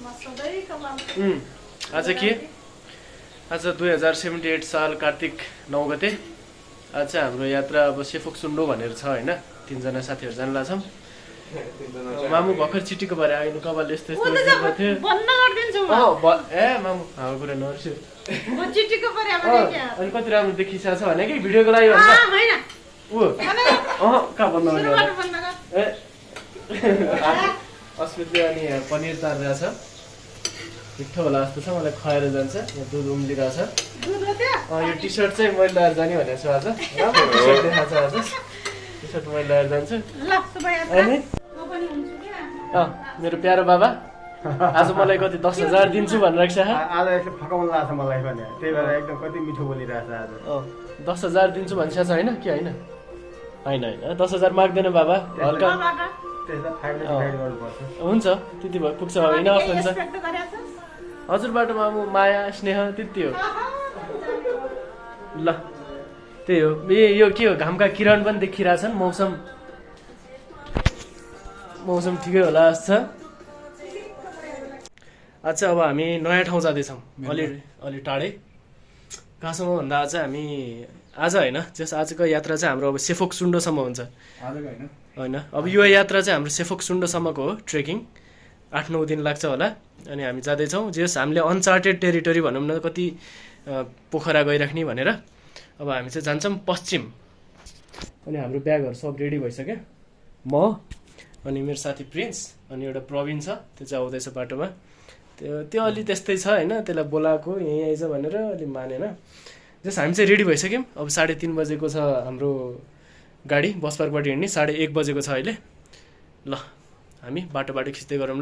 आज के आज 2078 साल कार्तिक 9 गते। आज चाहिँ हाम्रो यात्रा अब सेफोक सुन्डो भनेर छ हैन। 3 जना साथीहरु जानला छौं। मामु भर्खर चिटीको भरे आइनु कपाल यस्तो यस्तो थियो बन्द गर्दिन्छु म। ए मामु हाम्रो कुरा नर्स्यो म चिटीको भरे अब क्या अनि कति राम्रो देखिसछ भने के भिडियोको लागि भन्छ हैन का बन्द सुरुबाट बन्द गर। ए अस्मितले अनि पनिर तारेर छ मिठो होला जस्तो छ मलाई खुवाएर जान्छ यहाँ दुध उम्लिरहेछ दुध हो त्यो यो टी-शर्ट चाहिँ मैले लगाएर जाने भनेको छु आज राम्रो टी-शर्ट देखाछ आज टी-शर्ट मैले लगाएर जान्छु ल सुबह अनि म पनि हुन्छु क्या मेरो प्यारो बाबा आज मलाई कति 10,000 दिन्छु भनेर छ आज यसो फकाउन लाग्छ मलाई पनि त्यही भएर एकदम कति मिठो बोलिरहेछ आज 10,000 दिन्छु भन्छ छ हैन के हैन हैन हैन 10,000 माग्दैन बाबा हल्का त्यसलाई 5 ले डिभाइड गर्नुपर्छ हुन्छ त्यति भयो पुग्छ हैन हुन्छ हजुरबाट मामु माया स्नेह त्यति हो ल त्यही हो यो के हो घामका किरण पनि देखिरहेछन् मौसम ठिकै होला जस्तो छ। आज अब हामी नयाँ ठाउँ जाँदैछौँ अलि टाढै कहाँसम्म भन्दा आज हामी आज होइन जस आजको यात्रा चाहिँ हाम्रो अब सेफोक सुन्डोसम्म हुन्छ होइन अब यो यात्रा चाहिँ हाम्रो सेफोक सुन्डोसम्मको हो ट्रेकिङ 8-9 दिन लाग्छ होला अनि हामी जाँदैछौँ जस हामीले अनचार्टेड टेरिटोरी भनौँ न कति पोखरा गइराख्ने भनेर अब हामी चाहिँ जान्छौँ पश्चिम अनि हाम्रो ब्यागहरू सब रेडी भइसक्यो म अनि मेरो साथी प्रिन्स अनि एउटा प्रवीण छ त्यो चाहिँ आउँदैछ बाटोमा त्यो अलि त्यस्तै छ होइन त्यसलाई बोलाएको यहीँ आइज भनेर अलि मानेन जस हामी चाहिँ रेडी भइसक्यौँ अब 3:30 बजेको छ हाम्रो गाडी बस पार्कबाट हिँड्ने 1:30 बजेको छ अहिले ल हामी बाटो खिच्दै गरौँ ल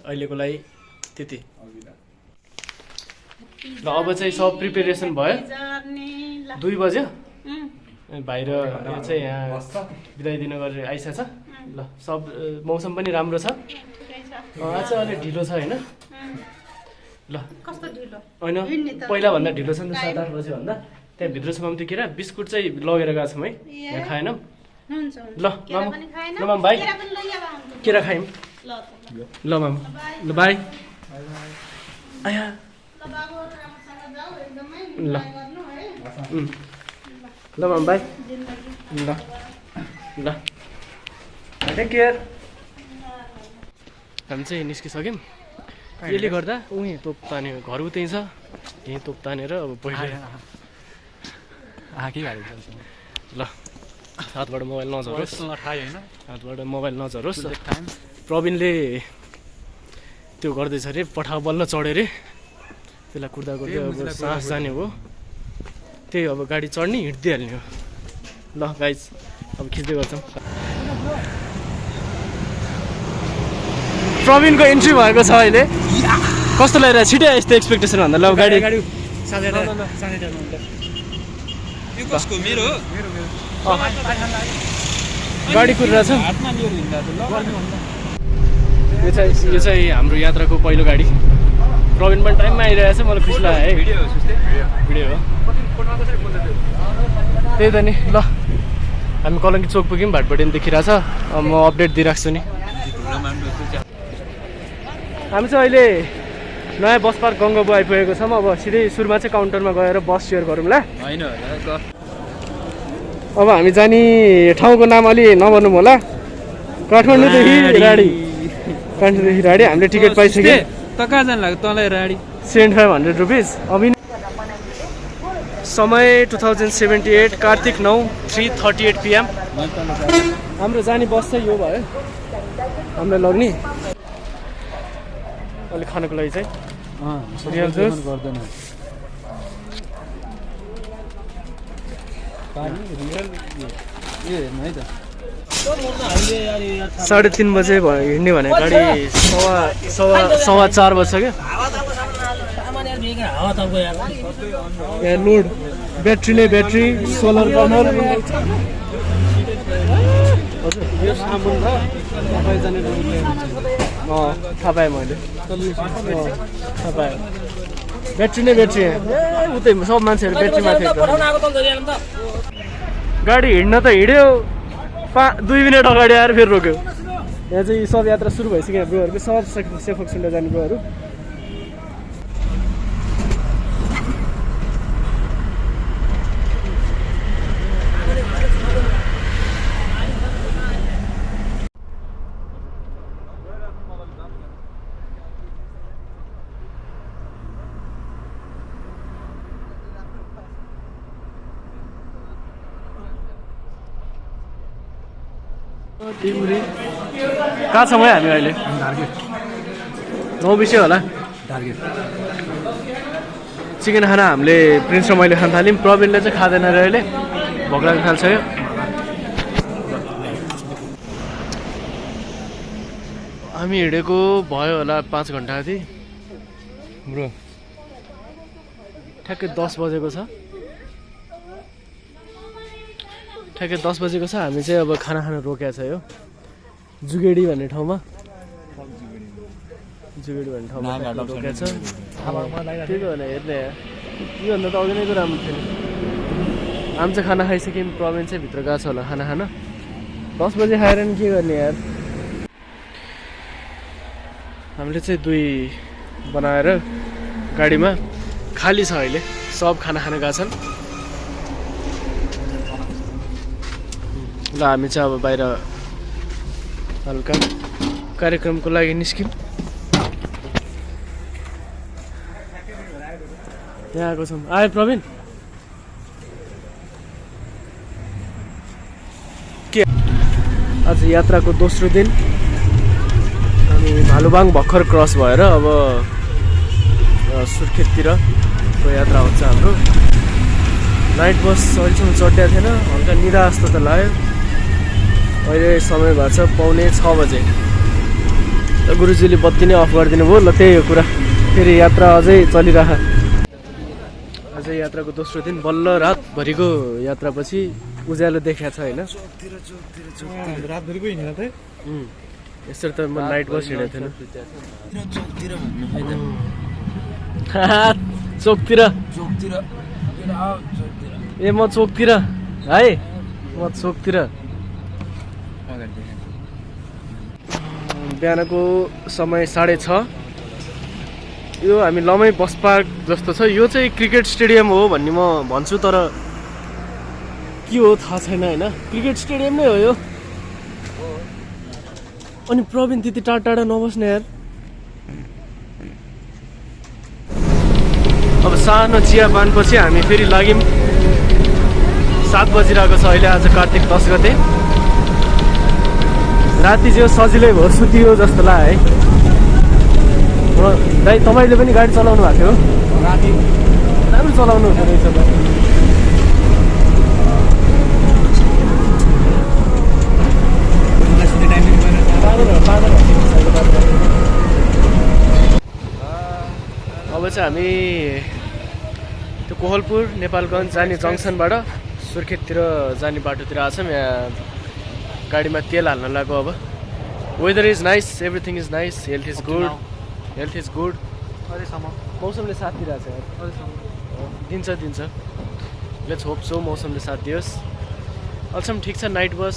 अहिलेको लागि त्यति ल अब चाहिँ सब प्रिपेरेसन भयो 2 बज्यो बाहिर यो चाहिँ यहाँ बिदाई दिन गरेर आइसकेछ ल सब मौसम पनि राम्रो छ आज अलि ढिलो छ होइन ल कस्तो ढिलो होइन पहिला भन्दा ढिलो छ नि त 7-8 बजे भन्दा त्यहाँ भित्रसम्म त्यो केरा बिस्कुट चाहिँ लगेर गएको छौँ है यहाँ खाएनौँ ल मामु भाइ केरा खायौँ ल मामु ल बाई आया ल ल मामु भाइ ल ल टेक केयर हामी चाहिँ निस्किसक्यौँ यसले गर्दा उहीँ तोप तान्यो घर उतै छ यहीँ तोप तानेर अब पहिला ल हातबाट मोबाइल नझरोस् हातबाट मोबाइल नझरोस् प्रवीणले त्यो गर्दैछ अरे पठाउ बल्ल चढ्यो अरे त्यसलाई कुर्दा कुर्दै अब सास जाने हो त्यही अब गाडी चढ्ने हिँड्दिहाल्ने हो ल गाइज अब खिच्दै गर्छौँ प्रवीणको इन्ट्री भएको छ अहिले कस्तो लागेर छिटै यस्तो एक्सपेक्टेसन भन्दा ल गाडी गाडी कुरिरहेछ यो चाहिँ हाम्रो यात्राको पहिलो गाडी प्रवीण पनि टाइममा आइरहेछ मलाई खुसी लाग्यो है भिडियो हो त्यही त नि ल हामी कलङ्की चोक पुग्यौँ भाटबडी देखिरहेछ म अपडेट दिइराख्छु नि हामी चाहिँ अहिले नयाँ बस पार्क गङ्गाबु आइपुगेको छौँ अब सिधै सुरुमा चाहिँ काउन्टरमा गएर बस सेयर गरौँ ल अब हामी जाने ठाउँको नाम अलि नभनौँ होला काठमाडौँदेखि राडी हामीले टिकट पाइसक्यौँ त कहाँ जानु लाग्यो तँलाई राडी 7500 रुपिस अभी समय 2078 कार्तिक 9 3:38 PM हाम्रो जाने बस चाहिँ यो भयो हामीलाई लग्ने अलिक खानको लागि चाहिँ रियल जुस गर्दैन 3:30 बजे भयो हिँड्ने भने गाडी 4:15 बज्छ क्या यहाँ लोड ब्याट्री सोलर कर्नर यो साबुन र तपाईँ जाने थाहा पाएँ मैले थाहा पाएँ ब्याट्री उतै सब मान्छेहरू ब्याट्रीमा थियो गाडी हिँड्न त हिँड्यो 2 मिनट अगाडि आएर फेरि रोक्यो यहाँ चाहिँ सब यात्रा सुरु भइसक्यो ब्रोहरूको सब सेफोक सुन्डा जाने ब्रोहरू टिमरी कहाँ छौँ है हामी अहिले नौ बिसै होला चिकन खाना हामीले प्रिन्स र मैले खान थाल्यौँ प्रवीणले चाहिँ खाँदैन र अहिले भोक लाग्न थाल्छ हामी हिँडेको भयो होला 5 घन्टा जति ब्रो ठ्याक्कै 10 बजेको छ ठ्याक्कै 10 बजेको छ हामी चाहिँ अब खाना खान रोकेको छ यो जुगेडी भन्ने ठाउँमा रोकेको छ त्यही त भने हेर्ने योभन्दा त अघि नै त राम्रो थियो हामी चाहिँ खाना खाइसक्यौँ प्रवीण चाहिँ भित्र गएको छ होला खाना खान 10 बजे खाएर नि के गर्ने यार हामीले चाहिँ 2 बनाएर गाडीमा खाली छ अहिले सब खाना खान गएको छन् ल हामी चाहिँ अब बाहिर हल्का कार्यक्रमको लागि निस्क्यौँ यहाँ आएको छौँ आयो प्रवीण के आज यात्राको दोस्रो दिन हामी भालुबाङ भर्खर क्रस भएर अब सुर्खेततिरको यात्रा हुन्छ हाम्रो नाइट बस अहिलेसम्म चढ्या थिएन हल्का निरा जस्तो त लाग्यो अहिले समय भएको छ 5:45 बजे गुरुजीले बत्ती नै अफ गरिदिनु भयो ल त्यही हो कुरा फेरि यात्रा अझै चलिरह अझै यात्राको दोस्रो दिन बल्ल रातभरिको यात्रापछि उज्यालो देखाएको छ होइन यसरी त म नाइट बस हिँडेको थिएन चोकतिर ए म चोकतिर है म चोकतिर बिहानको समय 6:30 यो हामी लमै बस पार्क जस्तो छ यो चाहिँ क्रिकेट स्टेडियम हो भन्ने म भन्छु तर के हो थाहा छैन होइन क्रिकेट स्टेडियम नै हो यो अनि प्रवीण त्यति टाढा टाढा नबस्ने यार अब सानो चिया पानपछि हामी फेरि लाग्यौँ 7 बजिरहेको छ अहिले आज कार्तिक 10 गते राति चाहिँ सजिलै भयो सुतियो जस्तो लाग्यो है दाइ तपाईँले पनि गाडी चलाउनु भएको थियो राति राम्रो चलाउनु हुँदो रहेछ त अब चाहिँ हामी त्यो कोहलपुर नेपालगञ्ज जाने जङ्सनबाट सुर्खेततिर जाने बाटोतिर आछौँ यहाँ गाडीमा तेल हाल्न लाग्यो अब weather is nice everything is nice health is good मौसमले साथ दिइरहेको छ यार दिन्छ लेट्स होप सो मौसमले साथ दियोस् अहिलेसम्म ठिक छ नाइट बस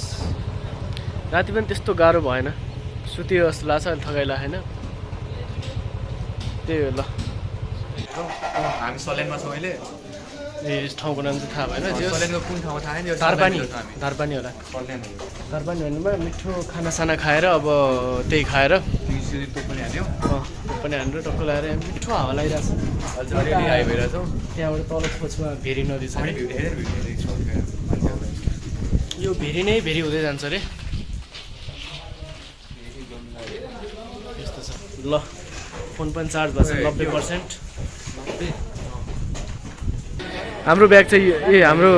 राति पनि त्यस्तो गाह्रो भएन सुतियो जस्तो लाग्छ अहिले थकाइ लागेन त्यही हो ल हामी सल्यानमा छौँ अहिले ए ठाउँको नाम चाहिँ थाहा भएन सल्यानको कुन ठाउँमा थाहा छैन धारपानी होला धारपानी भन्नुमा मिठो खानासाना खाएर अब त्यही खाएर पनि हाल्यो पनि हालेर टक्क लगाएर मिठो हावा लगाइरहेछ अलिअलि हाई भइरहेछ त्यहाँबाट तल खोजमा भेरी नदी छ यो भेरी नै भेरी हुँदै जान्छ अरे यस्तो छ ल फोन पनि चार्ज भएको छ 90%। हाम्रो ब्याग चाहिँ हाम्रो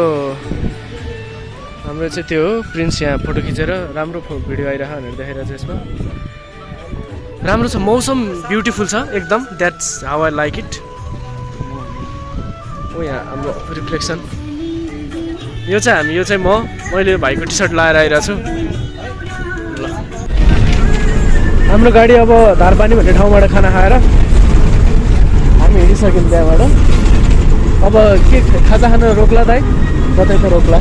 चाहिँ त्यो हो प्रिन्स यहाँ फोटो खिचेर राम्रो भिडियो आइरह भनेर देखाइरहेको छ यसमा राम्रो छ मौसम ब्युटिफुल छ एकदम that's how I like it हो यहाँ हाम्रो रिफ्लेक्सन यो चाहिँ मैले भाइको टी सर्ट लगाएर आइरहेको छु ल हाम्रो गाडी अब धारपानी भन्ने ठाउँबाट खाना खाएर हामी हिँडिसक्यौँ त्यहाँबाट अब के खाजा खान रोक्ला दाइ कतै त रोक्ला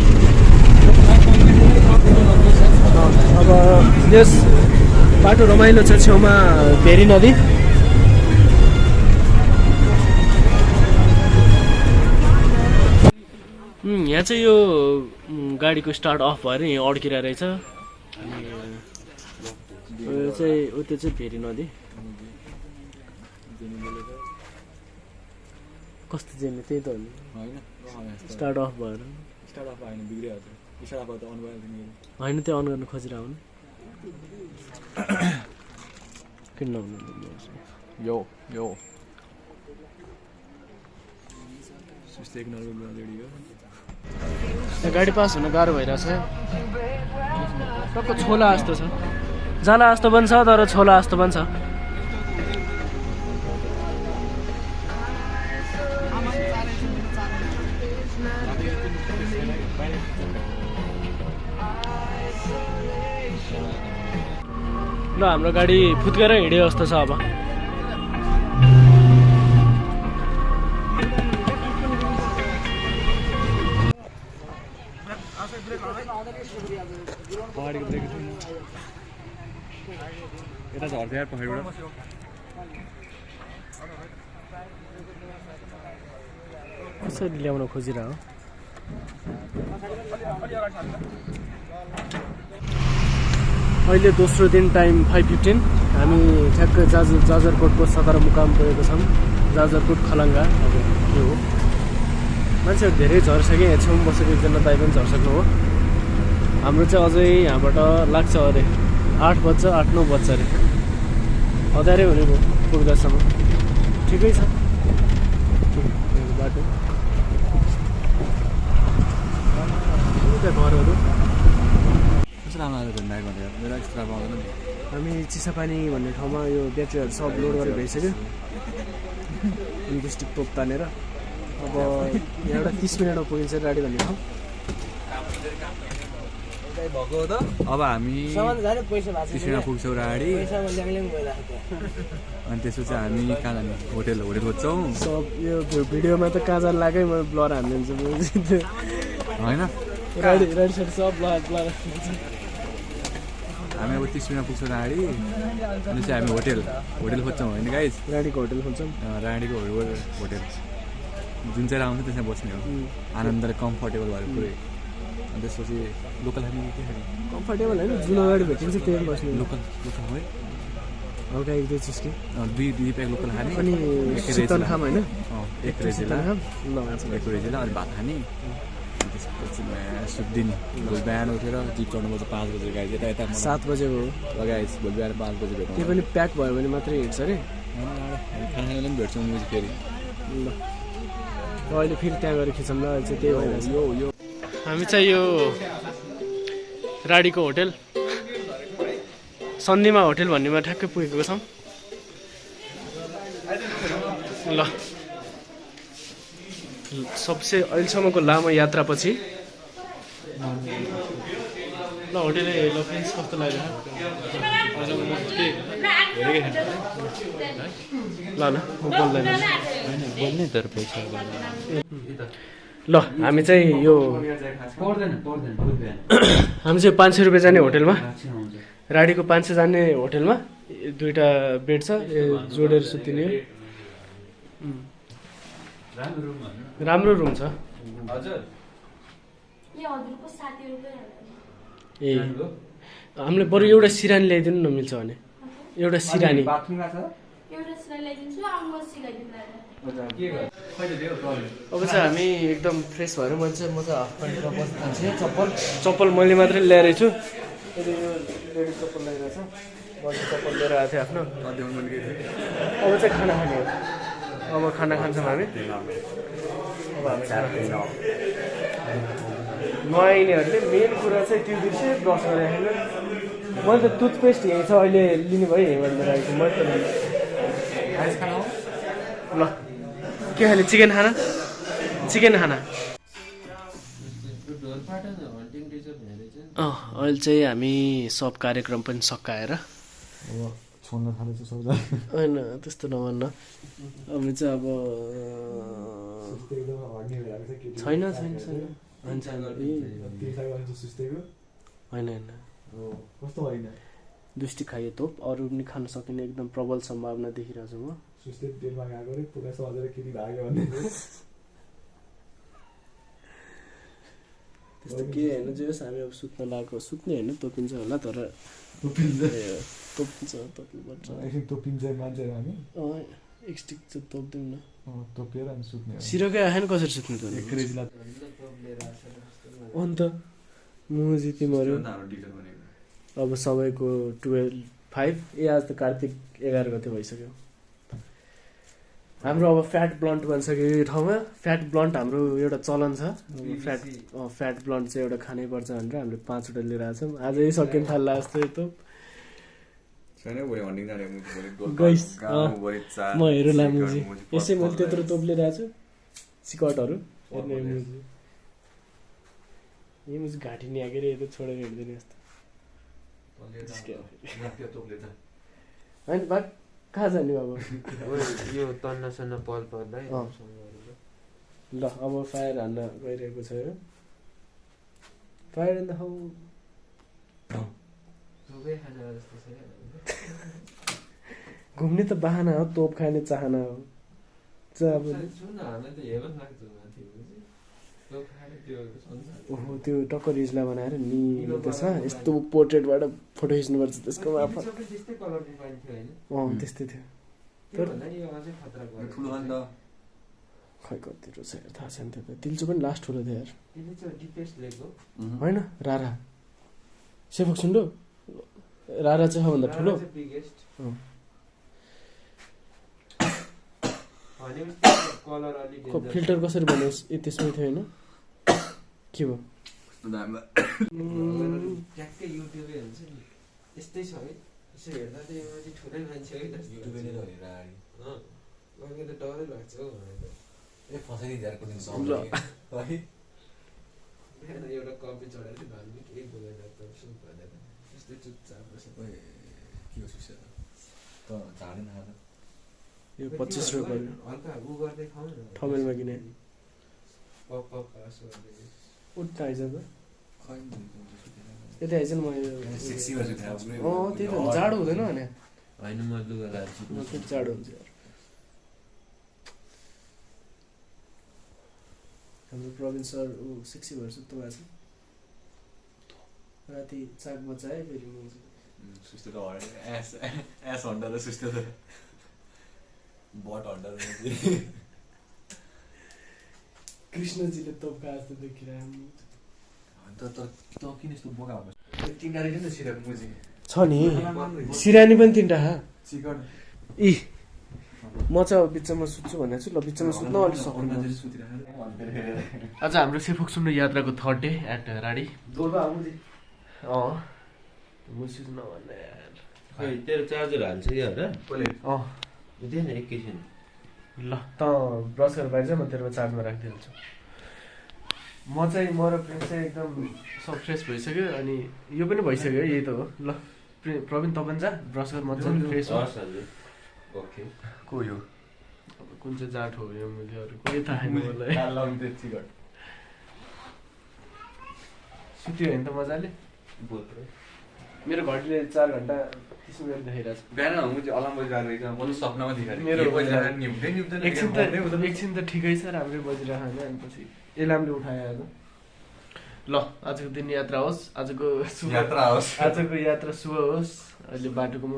अब यस बाटो रमाइलो छ, छेउमा भेरी नदी। यहाँ चाहिँ यो गाडीको स्टार्ट अफ भएर यहाँ अड्किरहेको रहेछ। यो चाहिँ त्यो चाहिँ भेरी नदी। कस्तो जेमी त्यही त हो नि, स्टार्ट अफ भएर होइन त्यो अन गर्न खोजिरहेको नि किन नहुनु। यो गाडी पास हुन गाह्रो भइरहेछ। टक्क छोला जस्तो छ, जाला जस्तो पनि छ तर छोला जस्तो पनि छ। ल हाम्रो गाडी फुत्केर हिँड्यो जस्तो छ। अब यता झर्छ यार पछाडिबाट। कसरी ल्याउन खोजिरह। अहिले दोस्रो दिन टाइम 5:15। हामी ठ्याक्कै जाजरकोटको सदरमुकाम पुगेको छौँ। जाजरकोट खलङ्गा अब के हो, मान्छेहरू धेरै झरिसक्यो। यहाँ छेउमा बसेको एकजना दाइ पनि झरिसक्नु हो। हाम्रो चाहिँ अझै यहाँबाट लाग्छ अरे 8 बज्छ, 8-9 बज्छ अरे। हतारै हुने भयो पुग्दासम्म। ठिकै छ बाटो। घरहरू हामी चिसापानी भन्ने ठाउँमा यो ब्याट्रीहरू सब लोड गरेर भइसक्यो। इन्भेस्टिक तोप तानेर अब यहाँबाट 30 मिनटमा पुगिन्छ गाडी भन्ने ठाउँ। अब हामी 30 मिनट पुग्छौँ गाडी। अनि त्यसपछि हामी कहाँ जाने? होटेल खोज्छौँ। सब यो भिडियोमा त कहाँ जानु लाग्यो, म ब्लर हालिदिन्छु होइन। राइड साइड सब ब्लर। हामी अब 30 मिनट पुग्छौँ गाडी। अनि चाहिँ हामी होटेल खोज्छौँ होइन गाइज। राडीको होटेल खोज्छौँ। राडीको होटेल जुन चाहिँ आउँछ त्यसमा बस्ने हो। आनन्दले कम्फर्टेबल भएर पुरै। अनि त्यसपछि लोकल खाने के खाने? कम्फर्टेबल होइन, जुन अगाडि भेटिन्छ त्यही बस्ने। लोकल है हल्का 1-2 चुस्की, 2 प्याक लोकल खाने। अनि शीतल खाम होइन, एक रेजिला खाम ल एक रेजिला अनि भात खाने। त्यसपछि सुत्दिने। भोलि बिहान उठेर जिप चढ्नुपर्छ 5 बजे गाडी। यता 7 बजेको हो लगाइस। भोलि बिहान 5 बजे भेट्छौँ। त्यो पनि प्याक भयो भने मात्रै हिँड्छ अरे। खानाले पनि भेट्छौँ मुजी फेरि। ल अहिले फेरि त्यहाँ गएर खिचौँ ल। अहिले चाहिँ त्यही भइरहेछ। यो हामी चाहिँ यो राडीको होटेल सन्धिमा होटेल भन्नेमा ठ्याक्कै पुगेको छौँ। ल सबसे अहिलेसम्मको लामो यात्रापछि ल होटेल ल फ्रेन्ड्स कस्तो लाग्यो? ल ल म बोल्दैन। ल हामी चाहिँ यो हामी चाहिँ 500 रुपियाँ जाने होटेलमा, राडीको 500 जाने होटेलमा 2टा बेड छ। जोडेर सुतिने राम्रो रुम छ। ए हामीले बरु एउटा सिरानी ल्याइदिनु न मिल्छ भने। एउटा सिरानी अब चाहिँ हामी एकदम फ्रेस भएर म चाहिँ हाफ प्यान्टमा बस्न थाल्छु। चप्पल मैले मात्रै ल्याएर छु। लेडी चप्पल ल्याइरहेछ। मैले चप्पल लिएर आएको थिएँ आफ्नो। अब चाहिँ खाना खाने हो। अब खाना खान्छौँ हामी। अब हामी नआइनेहरूले मेन कुरा चाहिँ त्यो बिर्से ब्रस गरेर मैले त टुथपेस्ट यहीँ छ अहिले लिने भयो यहीँबाट लिएर आएको मैले त ल के खाने? चिकन खाना अहिले चाहिँ हामी सब कार्यक्रम पनि सकाएर होइन त्यस्तो नभन्न। हामी चाहिँ अब छैन होइन 2 स्टिक खाइयो तोप अरू पनि खान सकिने एकदम प्रबल सम्भावना देखिरहेको छु म सुस्ते तेलमा गएको रे पुरा सजेर किनी भाग्यो भन्ने त्यस्तो के हैन जे होस् हामी अब सुत्न लागेको सुत्ने हैन तोपिन्छ होला तर तोपिन्छ तोप्नुपर्छ एकछिन तोपिन्छ मान्छे हामी एक स्टिक चाहिँ तोप्दिउँ न तोपेर हामी सुत्ने हो सिरोकै आएन कसरी सुत्नु त क्रेजीला अन्त मुजी तिमीहरू अब सबैको 12-5 आज त कार्तिक 11 गते भइसक्यो हाम्रो अब फ्याट ब्लन्ट भनिसक्यो यो ठाउँमा फ्याट ब्लन्ट हाम्रो एउटा चलन छ फ्याट ब्लन्ट चाहिँ एउटा खानै पर्छ भनेर हामीले 5 वटा लिएर आएको छौँ आजै सकिन थाल्ला जस्तो यो त गइस म हेरौँ लामुजी यसै मैले त्यत्रो तोप लिएर आएको छु सिकटहरू हेर्ने यो मुजी घाँटी नि आकेर यो त छोडेर हिँड्दैन यस्तो होइन बाग कहाँ जाने अब यो तन्ना सन्ना पल पर्दा ल अब फायर हान्न गइरहेको छ यो फायर इन द हाउ घुम्ने त बाहना हो तोप खाने चाहना हो ओहो त्यो टक्क रिजला बनाएर निलो त्यसमा यस्तो पोर्ट्रेटबाट फोटो खिच्नुपर्छ त्यसको मार्फत त्यस्तै थियो खै कति रहेछ थाहा छैन त्यो त तिल्चो पनि लास्ट ठुलो थियो यार होइन रारा सेफोक सुन्डो रारा चाहिँ सबभन्दा ठुलो फिल्टर कसरी बनाइस् ए त्यसमै थियो होइन के भयो यस्तै छ है यसो हेर्दा त यो मान्छे ठुलै मान्छे है त डरै लाग्छ हौ एउटा कपी चढाएर चाहिँ भन्नु केही बोलेर यस्तै चुपचाप यो 25 रुपियाँ हल्का उ गर्दै खाऊ न ठमेलमा किने पप खास गर्दै उठ्न आइज त यतै आइज न म त्यही त जाडो हुँदैन भने होइन म लुगा लान्छु जाडो हुन्छ यार हाम्रो प्रवीण सर ऊ 60 भएर सुत्नु भएको छ राति चाक बचाए फेरि सुस्ते त एस हन्डा र सुस्ते त बट हन्डा कृष्णजीले तोपका जस्तो देखिरहेको किन यस्तो बोका तिनवटा रहेछ नि त सिराक मुजी छ नि सिरानी पनि 3टा चिकन इ म चाहिँ अब बिचमा सुत्छु भनेको छु ल बिचमा सुत्न अलिक सक्नु आज हाम्रो सेफोक सुन्नु यात्राको 3rd डे एट राडी मुसुज नभन्दा यार खै तेरो चार्जर हाल्छ कि होला हुँदैन एकैछिन ल त ब्रस गरेर बाहिर म तेरोमा चार्जमा राखिदिन्छु म चाहिँ म र प्रिन्स चाहिँ एकदम सब फ्रेस भइसक्यो अनि यो पनि भइसक्यो यही त हो ल प्रवीण तपाईँ जा ब्रस गरेर मजाले फ्रेस ओके को यो अब कुन चाहिँ जाट हो यो मैले अरू कोही थाहा छैन मलाई सुत्यो होइन त मजाले मेरो घडीले 4 घन्टा 30 मिनट देखाइरहेछ बिहान मुजी अलार्म बजिरहेको रहेछ म त सपनामा देखाएको मेरो निम्दै एकछिन त ठिकै छ राम्रै बजिरहेको होइन अनि पछि एलार्मले उठायो आज ल आजको दिन यात्रा होस् आजको यात्रा शुभ होस् अहिले बाटोको म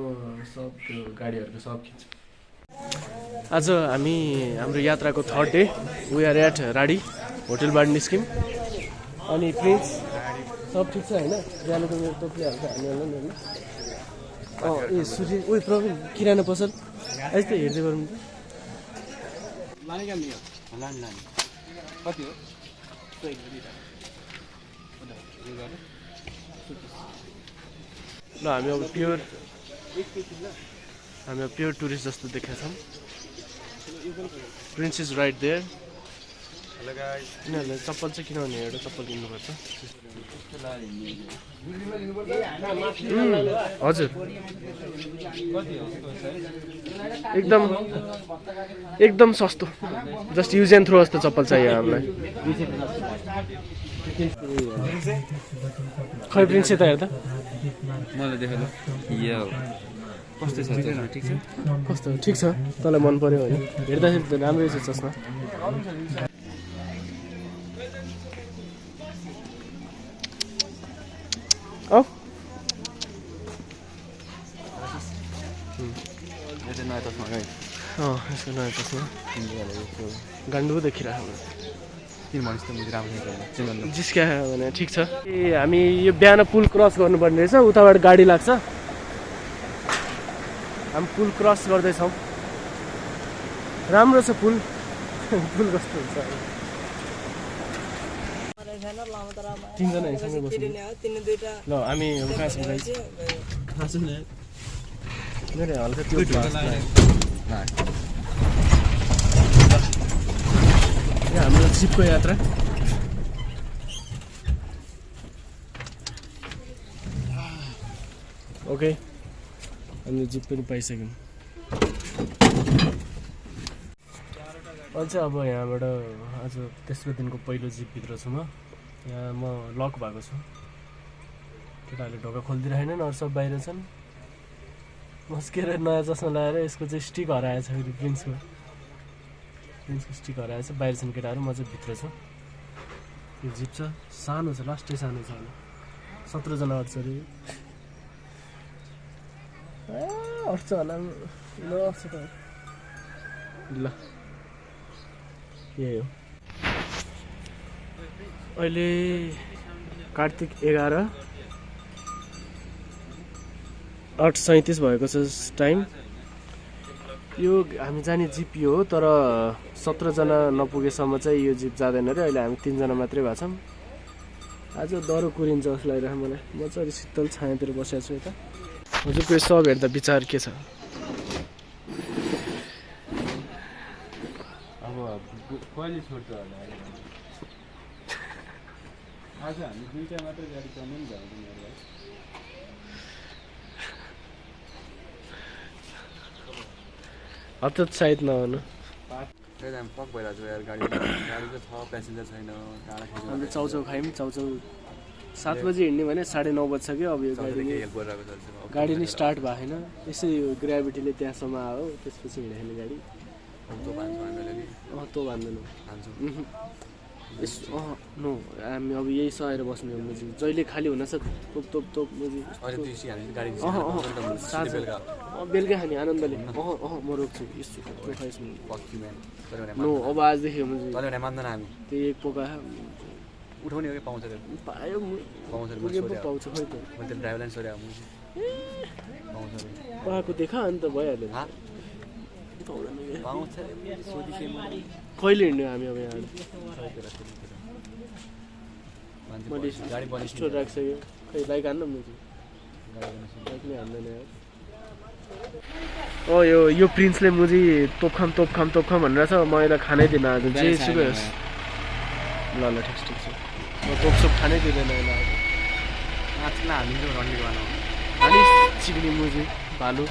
सब त्यो गाडीहरूको सब खिच्छु आज हामी हाम्रो यात्राको 3rd day we are at राडी होटलबाट निस्क्यौँ अनि प्रिन्स सब ठिक छ होइन बिहानको मेरो टोपली हाल्छ हामी होला नि होइन ए सूर्य ओ प्रवीण किराना पसल अहिले त हेर्दै गरौँ त लाने कति हो ल हामी अब प्योर टुरिस्ट जस्तो देखाएको छौँ प्रिन्स इज राइट देयर यिनीहरूले चप्पल चाहिँ किनभने एउटा चप्पल किन्नुपर्छ हजुर एकदम सस्तो जस्ट युज एन्ड थ्रो जस्तो चप्पल चाहियो हामीलाई खै प्रिन्स यता हेर्दा मलाई देखाइ ल यो कस्तो छ चस्मा ठिक छ कस्तो ठिक छ तँलाई मन पर्यो होइन हेर्दाखेरि त राम्रै छ चस्मा औ यो चाहिँ नयाँ चस्मा है यसको नयाँ चस्मा गान्डु देखिरहेको किन भनिस् त मुझे राम्रो छैन जिस्क्या भने ठिक छ ए हामी यो बिहान पुल क्रस गर्नुपर्ने रहेछ उताबाट गाडी लाग्छ हामी पुल क्रस गर्दैछौँ राम्रो छ पुल पुल कस्तो हुन्छ तिनजना सँगै बस्नु ल हामी कहाँ छौँ मेरो हल्का त्यो हाम्रो जिपको यात्रा ओके हामीले जिप पनि पाइसक्यौँ अझ अब यहाँबाट आज तेस्रो दिनको पहिलो जिपभित्र छु म यहाँ म लक भएको छु केटाहरूले ढोका खोलिदिरहेनन् अरू सब बाहिर छन् मस्केर नयाँ चस्मा लगाएर यसको चाहिँ स्टिक हराएछ फेरि प्रिन्सको स्टिक हराएछ बाहिर छन् केटाहरू म चाहिँ भित्र छु यो जिप छ सानो छ लास्टै सानो छ होला 17 जना अट्छ अरे अट्छ होला ल अट्छ त ल यही हो अहिले कार्तिक 11:37 भएको छ टाइम यो हामी जाने जिप यो हो तर 17 जना नपुगेसम्म चाहिँ यो जिप जाँदैन अरे अहिले हामी 3 जना मात्रै भएको छौँ आज डह्रो कुरिन्छ जस्तो लागिरहेको मलाई म चाहिँ अलिक शीतल छायातिर बसेको छु यता हजुरको सब हेर्दा विचार के छ अब कहिले छोड्छ होला आज हामी दुईटा मात्रै गाडी चलाउनु नि जाउँदैन हतत सायद नहुनु त्यही त हामी पक भइरहेको छु यार गाडी चाहिँ छ प्यासेन्जर छैन टाढा खाइन्छ अन्त चाउचाउ खायौँ चाउचाउ 7 बजी हिँड्ने भने 9:30 बज्छ कि अब यो गाडी हेल्प गरिरहेको छ गाडी नै स्टार्ट भएको छैन यसै यो ग्राभिटीले त्यहाँसम्म आयो त्यसपछि हिँडेको गाडी तँ भान्छु हामीले नि तँ भन्दैनौ खान्छौँ यस नो हामी अब यही सहेर बस्ने हो मुजी जहिले खाली हुनसक्छ तोप तोप तोप मुजी अहिले त्यसै हामी गाडी बेलुका खाने आनन्दले म रोक्छु यसो पक्की म्यान नो अब आजदेखि मुजी तँले मान्दैन हामी त्यही एक पोका उठाउने हो कि पाउँछ पायो पाउँछ पाउँछ खै त मैले ड्राइभरलाई सोधेँ पाउँछ पाएको देखा अन्त भइहाल्यो पाउँछ सोधिसकेँ कहिले हिँड्ने हामी अब यहाँ मैले गाडी बनिस स्टोर राखिसक्यो खै बाइक हान्न मुजी बाइक नै हान्दैन ओ यो प्रिन्सले मुजी तोपखाम भनेर छ म यसलाई खानै दिन्न आज जे सुकै होस् ल ठिक छ म तोपसोप खानै दिँदैन यसलाई आज माछा हालिन्छ रन्डीको बनाऊ खालि चिक्ने मुजी भालु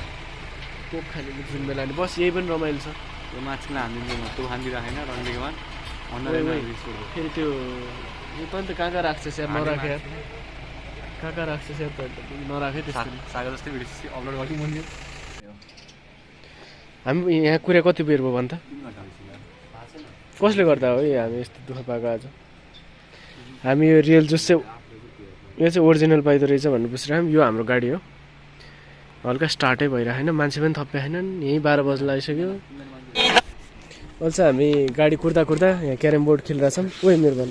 तोप खाने जुन बेला नि बस यही पनि रमाइलो छ यो माछालाई हालिदिन्छ म त्यो खानिदिरहेको होइन रन्डीको मान फेरि त्यो यो पनि त कहाँ राख्छ स्याहार नराखे कहाँ राख्छ स्याहार त नराखे त्यस्तो सागर जस्तै भिडियो अपलोड गर्छु म हामी यहाँ कुरा कति बेर भयो भन् त कसले गर्दा हो हामी यस्तो दुःख पाएको आज हामी यो रियल जुस चाहिँ यो चाहिँ ओरिजिनल पाइदो रहेछ भन्नु बुझिरहेको यो हाम्रो गाडी हो हल्का स्टार्टै भइरहेको होइन मान्छे पनि थप्पे छैनन् यहीँ 12 बजी आइसक्यो अहिले चाहिँ हामी गाडी कुर्दा यहाँ क्यारम बोर्ड खेलिरहेछौँ ओइ मेरो भन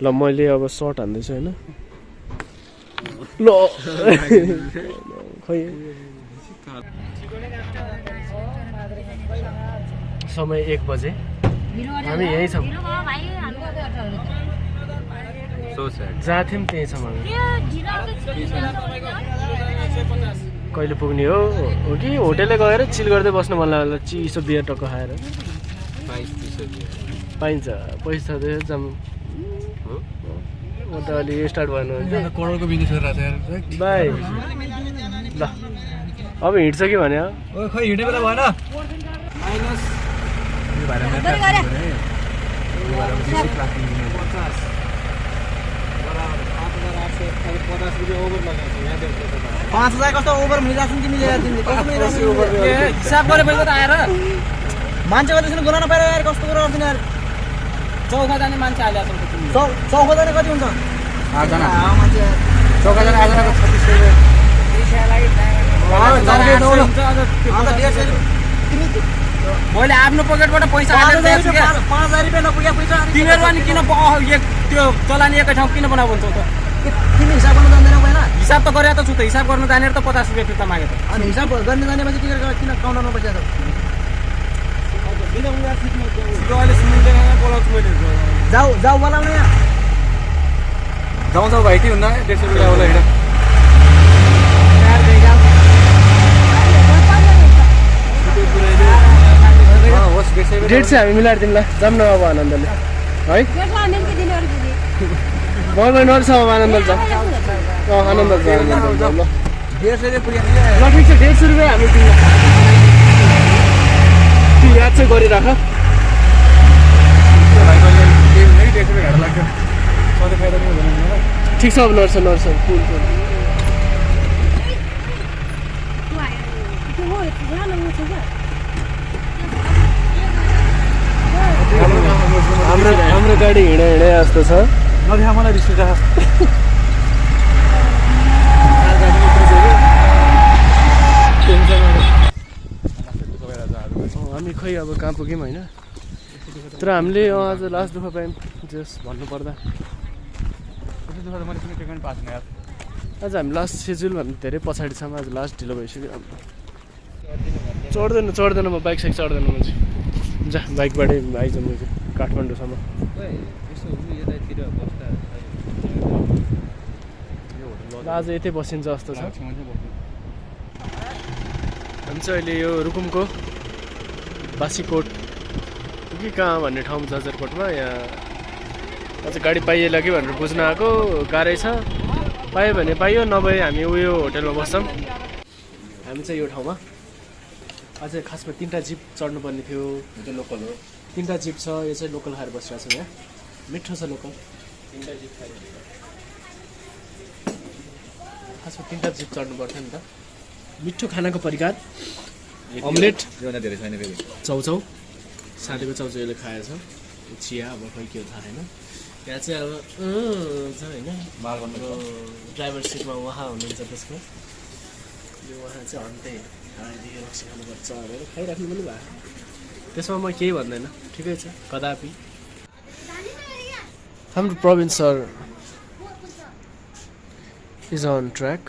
ल मैले अब सर्ट हान्दैछु होइन ल खै समय 1 बजे हामी यहीँ छौँ जहाँ थियौँ त्यहीँ छौँ हामी कहिले पुग्ने हो कि होटेलले गएर चिल गर्दै बस्नु मन लाग्यो चिसो बियर टक्क खाएर पाइन्छ पैसा जाम म त अलि स्टार्ट भन्नु करोडको बिजनेस गरिरहेको छ बाई ल अब हिँड्छ कि भने खै हिँड्ने बेला भएन 5,000 कस्तो ओभर मिलाएको छ तिमीले यार तिमीले कस्तो मिलाएको हिसाब गरे पहिला त आएर मान्छेको त्यसले बोलाउन पाएर यार कस्तो कुरा गर्छन् यार चौका जाने मान्छे आइरहेको छ तिमी चौका जाने कति हुन्छ 8 जना मान्छे चौका जाने 8 जनाको 3600 मैले आफ्नो पकेटबाट पैसा हालेर 5,000 रुपैयाँ नपुग्या पैसा तिमीहरु अनि किन त्यो चलानी एकै ठाउँ किन बनाउ भन्छौ त तिमी हिसाब गर्न जान्दैनौ पहिला हिसाब त गरे त छु त हिसाब गर्न जानेर त 50 रुपैयाँ फिर्ता मागे त अनि हिसाब गर्ने जाने मान्छे किन काउन्टरमा बसेछ जाऊ बोलाउने यहाँ जाउँ भाइ के हुन्न 150 रुपैयाँ होला हेर डेट चाहिँ हामी मिलाएर दिउँला जाऊँ न अब आनन्दले है मलाई नरिसाउ आनन्द छ आनन्द छ ल ठिक छ 150 रुपैयाँ हामी दिउँला त्यो याद चाहिँ गरिराख ठिक छ अब नर्स कुल हाम्रो गाडी हिँडे जस्तो छ नदेखा मलाई रिस उठ्छ हामी खै अब कहाँ पुग्यौँ होइन तर हामीले आज लास्ट दुःख पायौँ जस भन्नुपर्दा आज हामी लास्ट सेड्युल भन्दा धेरै पछाडि छौँ आज लास्ट ढिलो भइसक्यो चढ्दैन म बाइक साइक चढ्दैन म चाहिँ जा बाइकबाटै आइजाउँ म चाहिँ काठमाडौँसम्म आज यतै बसिन्छ जस्तो छ हामी चाहिँ अहिले यो रुकुमको बासीकोट कि कहाँ भन्ने ठाउँ छ जजरकोटमा यहाँ अझ गाडी पाइएला कि भनेर बुझ्न आएको गाह्रै छ पायो भने पाइयो नभए हामी उयो होटेलमा बस्छौँ हामी चाहिँ यो ठाउँमा अझै खासमा 3टा जिप चढ्नुपर्ने थियो यो चाहिँ लोकल हो 3टा जिप छ यो चाहिँ लोकल खाएर बसिरहेको छ यहाँ मिठो छ लोकल 3टा जिप खाएर खासमा 3टा जिप चढ्नु पर्थ्यो नि त मिठो खानाको परिकार अमलेट धेरै छैन फेरि चाउचाउ सालेको चाउचाउ यसले खाएछ चिया अब खै के हो थाहा छैन यहाँ चाहिँ अब छ होइन ड्राइभर सिटमा उहाँ हुनुहुन्छ त्यसको यो उहाँ चाहिँ हन्ते खानादेखि रक्सी खानुपर्छ भनेर खाइराख्नु पनि भयो त्यसमा म केही भन्दैन ठिकै छ कदापि हाम्रो Praveen sir is on track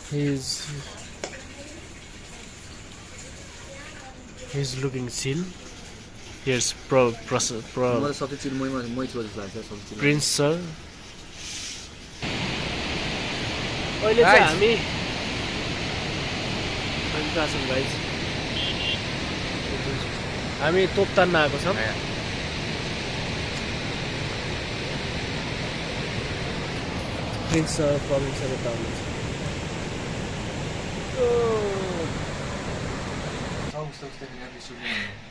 he's looking chill. Here's सबसे चिल मै छु जस्तो लाग्छ सबसे Prince sir. अहिले चाहिँ हामी गाइस हामी तोपतान आएको छौँ प्रिन्स सर प्रवीण सर यता हुनुहुन्छ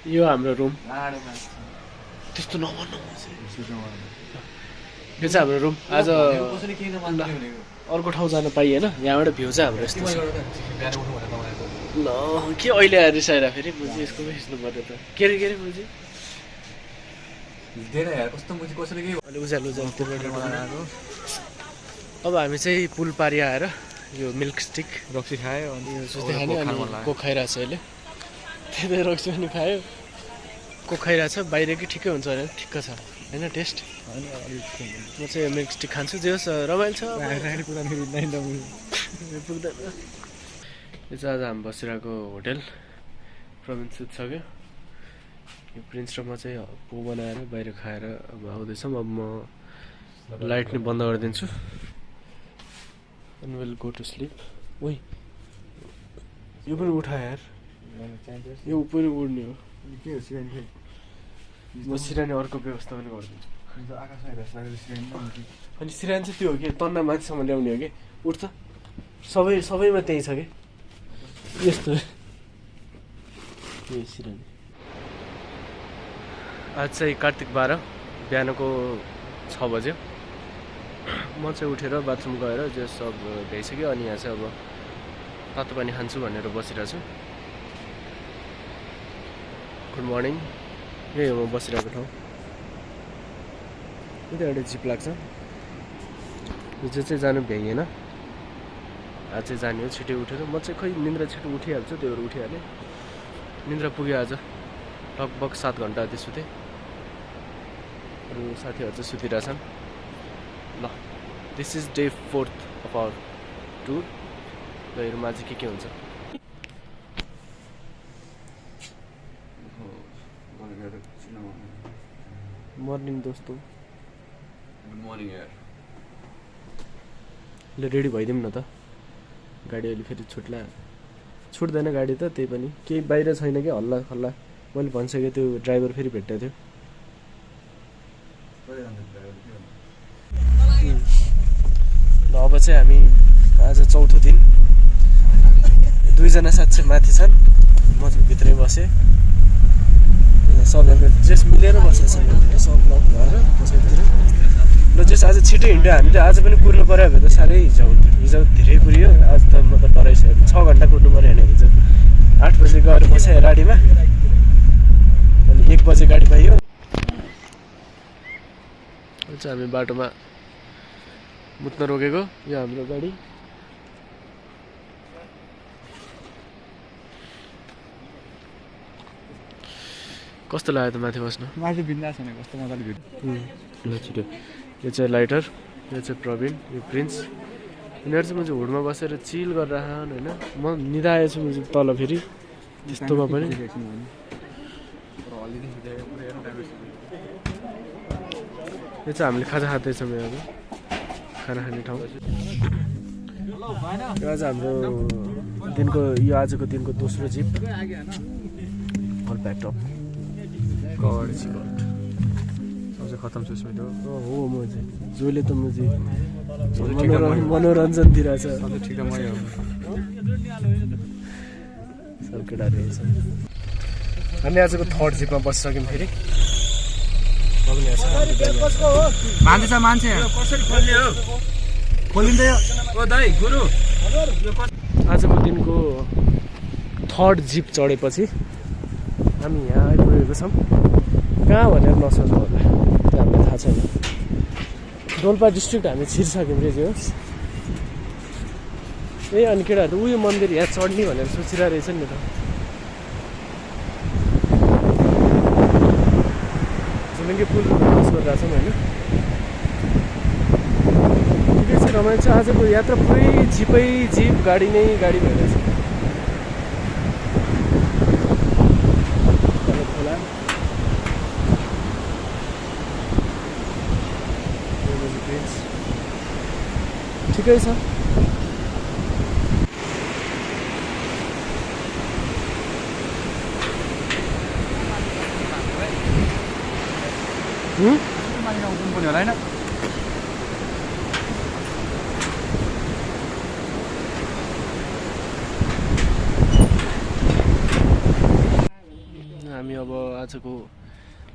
यो हाम्रो रुम त्यस्तो नभन्नु यो चाहिँ हाम्रो रुम आज अर्को ठाउँ जान पाइएन यहाँबाट भ्यू चाहिँ हाम्रो यस्तो छ ल के अहिले आएर रिसाएर फेरि बुझी यसको हेर्नु पर्यो त के अरे बुझी उज्यालो अब हामी चाहिँ पुल पारी आएर यो मिल्क स्टिक रक्सी खायो अनि कोक खाइरहेको छ अहिले त्यही रक्सी पनि खायो कोक खाइरहेको छ बाहिर कि ठिकै हुन्छ भने ठिक्क छ होइन टेस्ट म चाहिँ यो मिल्क स्टिक खान्छु जे होस् रमाइलो छ पुग्दैन यो चाहिँ आज हामी बसिरहेको होटेल प्रवीण सुत्सक्यो यो प्रिन्स र म चाहिँ पो बनाएर बाहिर खाएर अब आउँदैछौँ अब म लाइट नै बन्द गरिदिन्छु and we'll go to sleep. Wait. You पनि उठा यार यो पनि उड्ने हो के हो सिरानी म सिरानी अर्को व्यवस्था पनि गरिदिन्छु अनि सिरानी चाहिँ त्यो हो कि तन्ना मान्छेसम्म ल्याउने हो कि उठ्छ सबैमा त्यही छ कि यस्तो यो सिरानी आज चाहिँ कार्तिक 12 बिहानको 6 बज्यो। म चाहिँ उठेर बाथरुम गएर जे सब भइसक्यो अनि यहाँ चाहिँ अब तातो पानी खान्छु भनेर बसिरहेको छु। Good morning. यही हो म बसिरहेको ठाउँ। यता एउटा जिप लाग्छ जो चाहिँ जानु भ्याइएन। आज चाहिँ जाने हो छिटै उठेर। म चाहिँ खै निन्द्रा छिटो उठिहाल्छु त्यही भएर उठिहालेँ। निन्द्रा पुग्यो आज लगभग 7 घन्टा जति सुतेँ। अरू साथीहरू चाहिँ सुतिरहेछन्। ल this is day 4th of our tour. ल हेरौँ आज के हुन्छ। मर्निङ दोस्तो। गुड मर्निङ यार। ल रेडी भइदिउँ न त। गाडी अहिले फेरि छुट्दैन गाडी त। त्यही पनि केही बाहिर छैन कि हल्ला खल्ला। मैले भनिसकेँ त्यो ड्राइभर फेरि भेट्टेको थियो। ल अब चाहिँ हामी आज 4थो दिन। 2 जना साथी चाहिँ माथि छन्, म चाहिँ भित्रै बसेँ। सबैले जेस मिलेर बसेको छ सब लक भएर बसेको। ल जेस आज छिटो हिँड्यो। हामी त आज पनि कुर्नु पऱ्यो भने त साह्रै हिजो धेरै कुरियो। आज त म त डराइसकेको। 6 घन्टा कुर्नु पऱ्यो होइन हिजो। 8 बजे गएर बसेँ गाडीमा अनि 1 बजे गाडी पाइयो। चाहिँ हामी बाटोमा मुत्न रोकेको। यो हाम्रो गाडी। कस्तो लाग्यो त माथि बस्नु? माथि बिन्दास हुने कस्तो मजाले भिड। ल छिटो। यो चाहिँ लाइटर, यो चाहिँ प्रवीण, यो प्रिन्स। यिनीहरू चाहिँ म चाहिँ हुडमा बसेर चिल गरिरहन् होइन। म निदाएछु म चाहिँ तल फेरि त्यस्तोमा पनि। यो चाहिँ हामीले खाजा खाँदैछौँ यहाँ अब खाना खाने ठाउँ। यो आज हाम्रो दिनको यो आजको दिनको दोस्रो जिप। All packed up. गड सबसे खतम सुस्मित हो। हो म चाहिँ जसले त म चाहिँ मनोरञ्जन दिइरहेछ। सबसे ठिक मै हो। सब केटाहरू छ। हामी आजको 3rd जिपमा बसिसक्यौँ फेरि। मान्छे छ मान्छे कसरी खोल्ने हो? खोलिँदै ओ दाइ गुरु। आजको दिनको 3rd जिप चढेपछि हामी यहाँ आइपुगेको छौँ। कहाँ भनेर नसोच्नु होला, त्यो हामीलाई थाहा छैन। डोल्पा डिस्ट्रिक्ट हामी छिरिसक्यौँ रे होस्। ए अनि केटाहरू उयो मन्दिर यहाँ चढ्ने भनेर सोचिरहेको रहेछ नि त। झुलुङ्गे पुल क्रस गरिरहेको छौँ होइन। ठिकै छ, रमाइलो छ। आजको यात्रा पुरै जिप गाडी नै गाडी भइरहेछ। ठिकै छ। होला होइन। हामी अब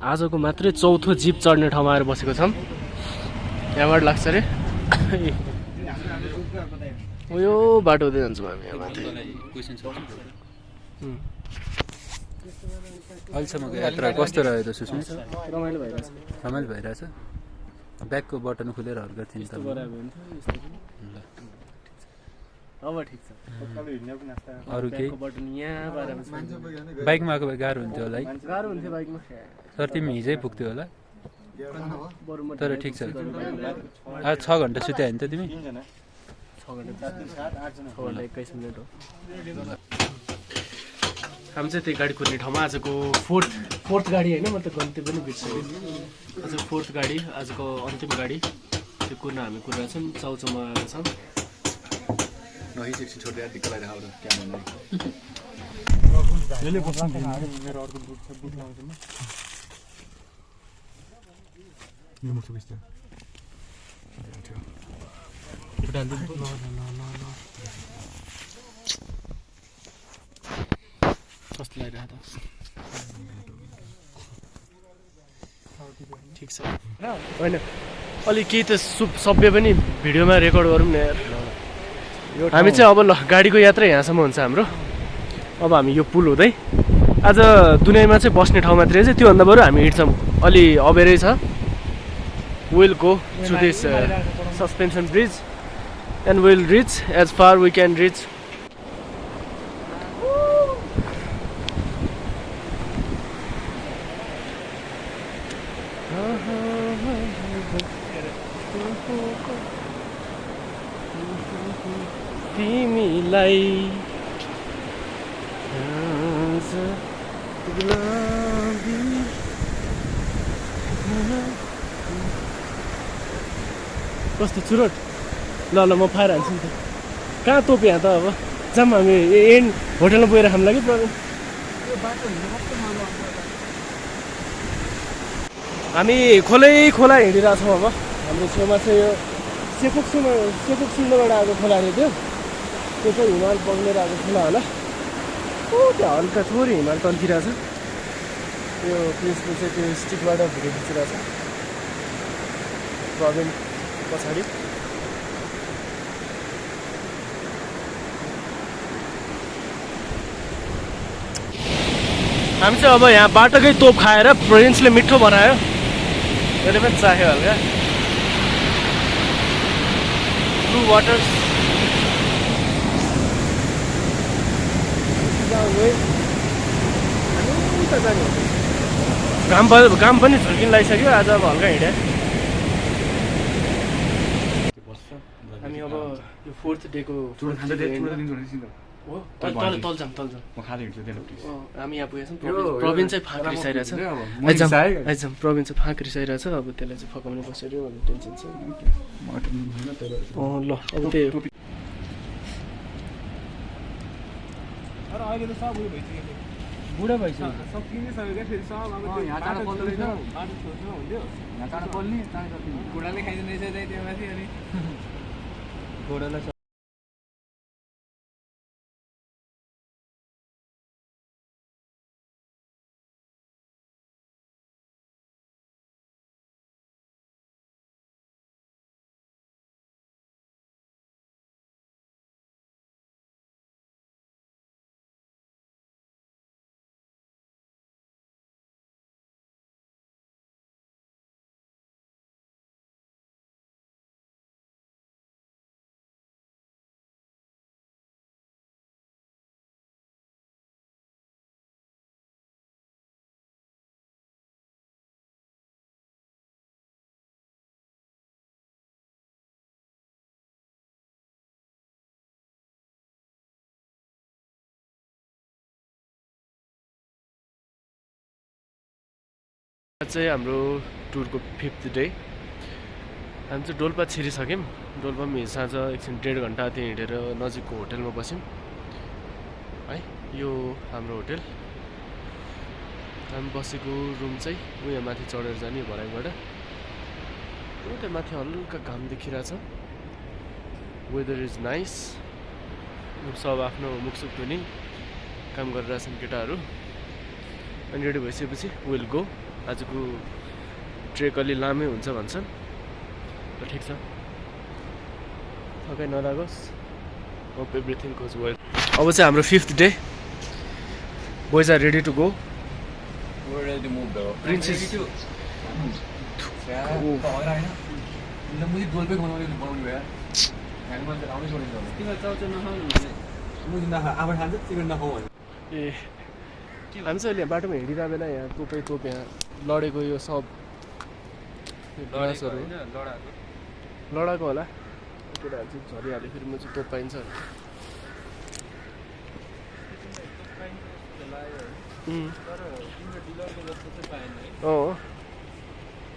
आजको मात्रै 4थो जिप चढ्ने ठाउँमा आएर बसेको छौँ। यहाँबाट लाग्छ अरे यो बाटो हुँदै जान्छौँ हामी यहाँ माथि। अहिलेसम्मको यात्रा कस्तो रह्यो त सुस्मित? रमाइलो भइरहेछ। रमाइलो भइरहेछ। ब्यागको बटन खुलेर हल्का थिएँ त। अब ठिक छ। अरू केही बटन यहाँ बारेमा बाइकमा आएको भए गाह्रो हुन्थ्यो होला है। गाह्रो हुन्थ्यो बाइकमा। तर तिमी हिजै पुग्थ्यो होला। तर ठिक छ। आज 6 घन्टा सुत्यो होइन त तिमी? 6 घन्टा 21 मिनट हो। हामी चाहिँ त्यही गाडी कुद्ने ठाउँमा आजको फोर्थ गाडी होइन। म त गन्ती पनि बिर्सेँ। आज 4th गाडी, आजको अन्तिम गाडी त्यो कुद्न हामी कुदेका छौँ। चाउचाउमा आएका छौँ। कस्तो लागिरहेको त? ठिक छ होइन अलिक केही त सबै पनि भिडियोमा रेकर्ड गरौँ न यार हामी चाहिँ अब ल गाडीको यात्रा यहाँसम्म हुन्छ हाम्रो अब हामी यो पुल हुँदै आज दुनियाँमा चाहिँ बस्ने ठाउँ मात्रै चाहिँ त्योभन्दा बरु हामी हिँड्छौँ अलि अबेरै छ will go through this suspension bridge and will reach as far we can reach तिमीलाई कस्तो चुरोट ल ल म फायर हाल्छु नि त कहाँ तोप यहाँ त अब जाऊँ हामी एन्ड होटलमा गएर खानु लागि हामी खोला हिँडिरहेछौँ अब हाम्रो छेउमा चाहिँ यो सेफोक सुन्दरबाट आएको खोला अरे त्यो चाहिँ हिमाल बग्नेर आएको खोला होला त्यहाँ हल्का थोरै हिमाल तन्किरहेछ यो प्रिन्सले चाहिँ त्यो स्टिकबाट भिडियो खिचिरहेछ प्रब्लम पछाडि हामी चाहिँ अब यहाँ बाटोकै तोप खाएर प्रिन्सले मिठो बनायो मैले पनि चाख्यो हल्का ब्लू वाटर्स घाम पनि झुल्किन लागिसक्यो आज अब हल्का हिँड्यो हामी अब यो 4th डेको हो तल जाऊँ हामी यहाँ पुगेछौँ प्रवीण चाहिँ फाँक रिसाइरहेछ आइजाउँ प्रवीण चाहिँ फाँक रिसाइरहेछ अब त्यसलाई चाहिँ फकाउनु पर्छ अरे भन्ने टेन्सन छ ल अब त्यही हो अहिले त सब उयो भइसक्यो बुढा भइसक्यो सब किनिसक्यो क्या फेरि सब अब यहाँ टाढा पल्लो रहेछ बाटो छोड्नु हुन्थ्यो यहाँ टाढा पल्ने घोडाले खाइदिने रहेछ त्यहाँ माथि अनि घोडालाई चाहिँ हाम्रो टुरको 5th डे हामी चाहिँ डोल्पा छिरिसक्यौँ डोल्पामा साँझ एकछिन 1.5 घन्टा त्यहाँ हिँडेर नजिकको होटलमा बस्यौँ है यो हाम्रो होटल हामी बसेको रुम चाहिँ उयो माथि चढेर जाने भराइबाट उता माथि हल्का घाम देखिरहेछ वेदर इज नाइस सब आफ्नो मुखसुख धुने काम गरिरहेछन् केटाहरू अनि रेडी भइसकेपछि विल गो आजको ट्रेक अलि लामै हुन्छ भन्छन् र ठिक छ थकाइ नलागोस् होप एभ्रिथिङ गोज वेल अब चाहिँ हाम्रो 5th day boys are ready to go princess ए हामी चाहिँ अहिले बाटोमा हिँडिरह बेला यहाँ तोप यहाँ लडेको यो सब घाँसहरू लडाएको होला केटाहरू चाहिँ झरिहाल्यो फेरि म चाहिँ तोप पाइन्छ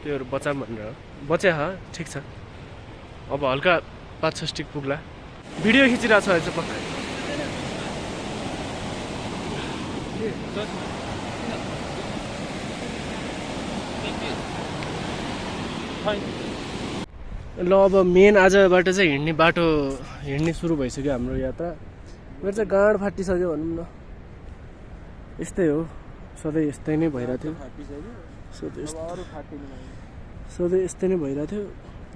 त्योहरू बचाऊँ भनेर बच्या ठिक छ अब हल्का 5-6 स्टिक पुग्ला भिडियो खिचिरहेको छ अहिले चाहिँ पक्का ल अब मेन आजबाट चाहिँ हिँड्ने सुरु भइसक्यो हाम्रो यात्रा मेरो चाहिँ गाँड फाटिसक्यो भनौँ न यस्तै हो सधैँ यस्तै नै भइरहेको थियो सो यस्तै नै भइरहेको थियो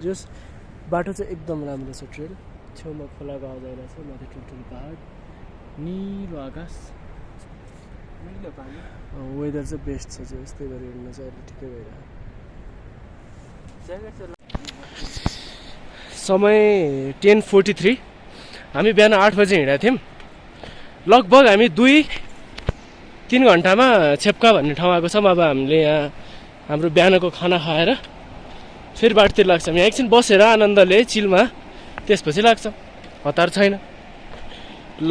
जस बाटो चाहिँ एकदम राम्रो छ ट्रेल छेउमा खोलाको आवाज आइरहेको छ माथि ठुल्ठुलो पहाड निलो आकाश वेदर चाहिँ बेस्ट छ चाहिँ यस्तै गरी हिँड्न चाहिँ अहिले ठिकै भइरहेको समय 10:43 हामी बिहान 8 बजे हिँडेको थियौँ लगभग हामी 2-3 घन्टामा छेप्का भन्ने ठाउँ आएको छौँ अब हामीले यहाँ हाम्रो बिहानको खाना खाएर फेरि बाटोतिर लाग्छौँ यहाँ एकछिन बसेर आनन्दले चिलमा त्यसपछि लाग्छौँ हतार छैन ल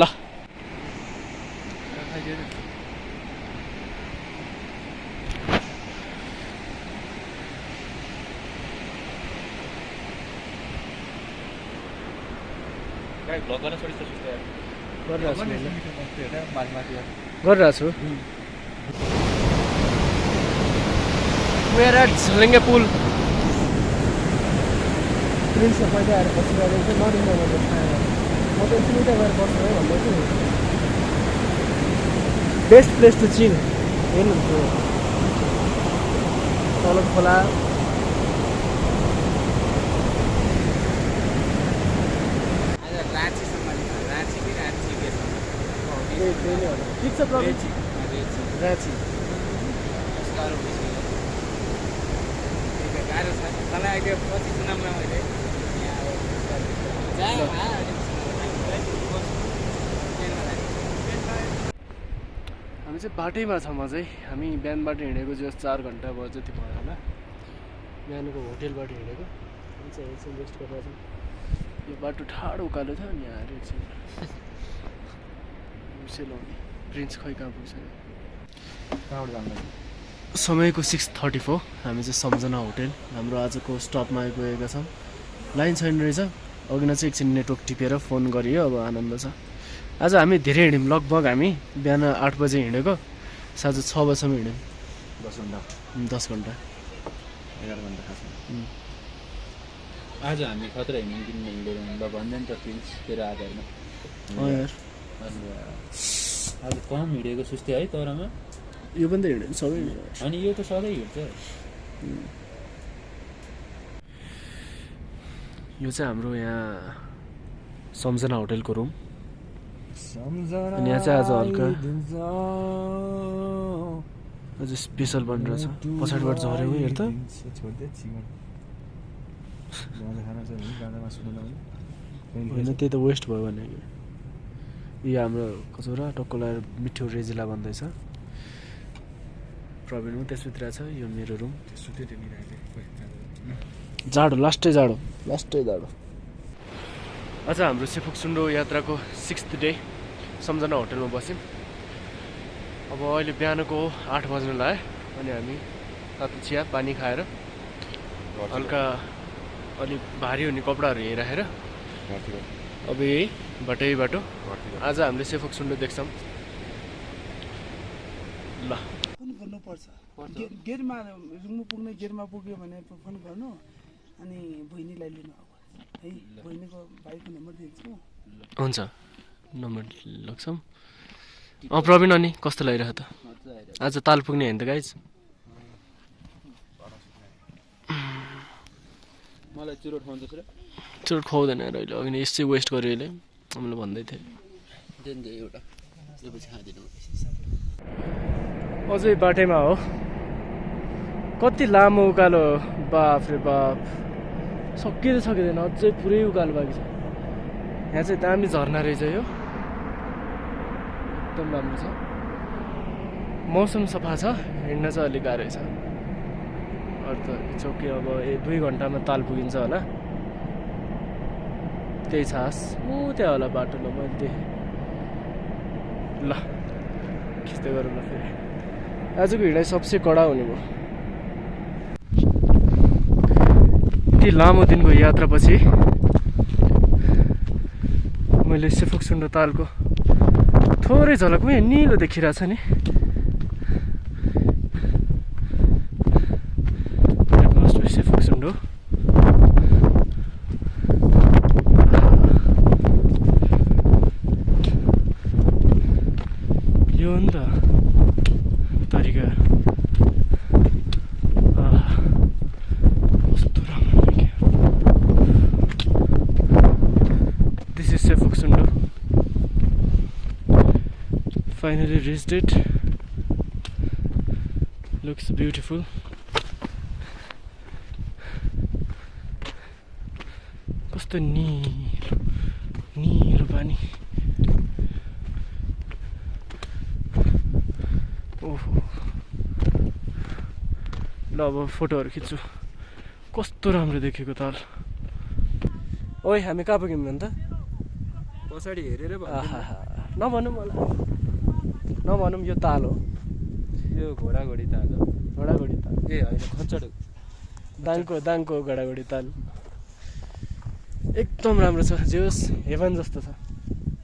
गरिरहेको छु मेरो झलङ्गे पुल प्रिन्सले पहिला आएर बसिरहेको चाहिँ नरिँदा मैले खाएर म त एकछिन उता गएर बस्नु है भन्दै छु बेस्ट प्लेस टु चिल हेर्नुहुन्छ तल खोला ठिक छ प्रवीण राँची हामी चाहिँ बाटैमा छौँ अझै हामी बिहानबाट हिँडेको जस 4 घन्टा भयो जति भयो होला बिहानको होटेलबाट हिँडेको हामी चाहिँ एकछिन रेस्ट गरेर छौँ यो बाटो ठाडो उकालो थियो अनि यहाँ एकछिन सेलाउने प्रिन्स खै कहाँ पुग्छ समयको 6:34 हामी चाहिँ सम्झना होटेल हाम्रो आजको स्टपमा आइपुगेका छौँ लाइन छैन रहेछ अघि न चाहिँ एकछिन नेटवर्क टिपेर फोन गरियो अब आनन्द छ आज हामी धेरै हिँड्यौँ लगभग हामी बिहान 8 बजे हिँडेको साँझ 6 बजीसम्म हिँड्यौँ 10 घन्टा 11 घन्टा खासमा आज हामी खतरा हिँड्यौँ भन्दैन त प्रिन्स तेरो आज होइन यार आज कम हिँडेको सुस्ती है तरमा यो पनि त हिँड्यो सबै अनि यो त सधैँ हिँड्छ यो चाहिँ हाम्रो यहाँ सम्झना होटेलको रुम अनि यहाँ चाहिँ आज हल्का अझ स्पेसल बनिरहेछ पछाडिबाट झऱ्यो हेर त होइन त्यही त वेस्ट भयो भने यो हाम्रो कचौरा टक्क लगाएर मिठो रेजिला बन्दैछ प्रवीण पनि त्यसभित्र छ यो मेरो रुम जाडो लास्टै जाडो आज हाम्रो सेफोक सुन्डो यात्राको 6th डे सम्झना होटेलमा बस्यौँ अब अहिले बिहानको 8 बज्न लाग्यो अनि हामी तातो चिया पानी खाएर हल्का अलिक भारी हुने कपडाहरू यहीँ राखेर अब यही बाटो आज हामीले सेफोक सुन्डो देख्छौँ ल फोन गर्नुपर्छ गेटमा रुममा पुग्ने गेटमा पुग्यो भने फोन गर्नु अनि बहिनीलाई लिनु है बहिनीको भाइको नम्बर दिन्छु हुन्छ नम्बर लाग्छौँ प्रवीण अनि कस्तो लागिरहेको त आज ताल पुग्ने होइन त गाइज मलाई चुरोट खुवाउँदैछ र चुरोट खुवाउँदैन अहिले अघि नै यसै वेस्ट गर्यो अहिले हामीले भन्दै थिएँ अझै बाटैमा हो कति लामो उकालो बाफ रे बाफ सकिँदैन अझै पुरै उकालो बाँकी छ यहाँ चाहिँ दामी झर्ना रहेछ यो एकदम राम्रो छ मौसम सफा छ हिँड्न चाहिँ अलिक गाह्रो छ अरू त चौकी अब 2 घन्टामा ताल पुगिन्छ होला त्यही छ आस त्यहाँ होला बाटो ल मैले देखेँ ल खिच्दै गरौँ ल फेरि आजको हिँडाइ सबसे कडा हुने भयो यति लामो दिनको यात्रापछि मैले सेफोक सुन्डो तालको थोरै झलकमै निलो देखिरहेछ नि सेफोक सुन्डो यो हो नि त तरिका Finally reached it. Looks beautiful. कस्तो नीलो पानी. ओहो. ल अब फोटोहरू खिच्छु. कस्तो राम्रो देखेको ताल. ओइ हामी कहाँ पुग्यौँ नि त? पछाडि हेरेर नभनौँ मलाई. नभनौँ यो ताल हो. यो घोडाघोडी ताल हो. घोडाघोडी ताल. ए होइन खच्चड. दाङको घोडाघोडी ताल. एकदम राम्रो छ. जे होस् हेभन जस्तो छ.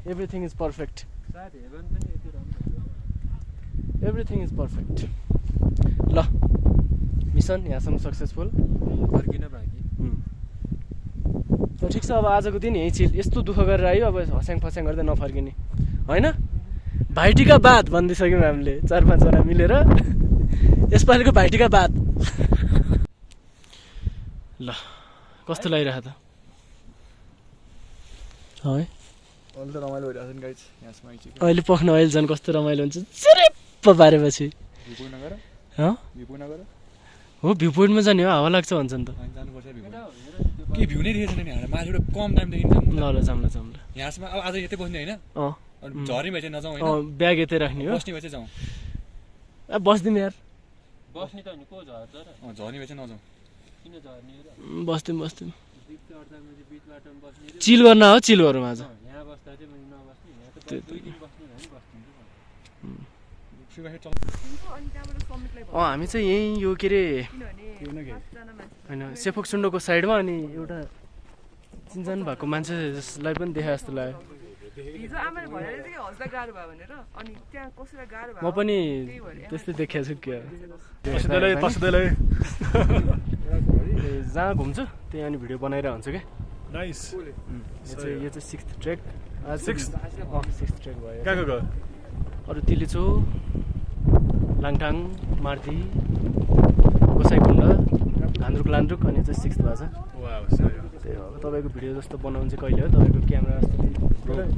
Everything is perfect. सायद हेभन पनि यति राम्रो. Everything is perfect. ल मिसन यहाँसम्म सक्सेसफुल. फर्किन बाँकी. त ठिक छ. अब आजको दिन यहीँ चिल. यस्तो दुःख गरेर आयो. अब हस्याङ फस्याङ गर्दै नफर्किने होइन. भाइटिका बाद भनिदिइसक्यौँ हामीले 4-5 जना मिलेर. यसपालिको भाइटिका बाद. ल कस्तो लागिरहेको त है? अहिले त रमाइलो भइरहेको छ नि गाइज. यहाँसम्म आइसक्यो. अहिले पख्न अहिले झन् कस्तो रमाइलो हुन्छ चिरिप्प पारेपछि. भ्यू पोइन्ट नगर. हो भ्यू पोइन्टमा जाने हो. हावा लाग्छ भन्छ नि त. जानुपर्छ भ्यू पोइन्ट. के भ्यू नै देखेको छैन नि हाम्रो. माथिबाट कम टाइम देखिन्छ. ल जाऊँ. यहाँसम्म अब आज यतै बस्ने होइन. अँ झर्ने भए चाहिँ नजाउँ होइन. ब्याग यतै राख्ने हो. बस्ने भए चाहिँ जाउँ. बस्दिउँ यार. बस्ने त नि को झर्छ र? झर्ने भए चाहिँ नजाउँ. किन झर्ने र? बस्दिउँ. चिल गर्न हो. चिल गरौँ आज. यहाँ बस्दा चाहिँ मैले नबस्ने. यहाँ त 2 दिन बस्ने भने बस्दिन्छु. हामी चाहिँ यहीँ यो के अरे होइन सेफोक्सुन्डोको साइडमा. अनि एउटा चिन्जान भएको मान्छेलाई पनि देखाए जस्तो लाग्यो. म पनि त्यस्तै देखेको छु क्या. जहाँ घुम्छु त्यही अनि भिडियो बनाइरहेको हुन्छु क्या. नाइस. यो चाहिँ 6th ट्रेक. 6th ट्रेक भयो. कहाँ गयो? अरू तिलिचो, लाङटाङ, मार्ती, गोसाइकुण्ड, घान्द्रुक लान्द्रुक अनि चाहिँ 6th भएको छ. त्यही हो. तपाईँको भिडियो जस्तो बनाउनु चाहिँ कहिले हो? तपाईँको क्यामेरा जस्तो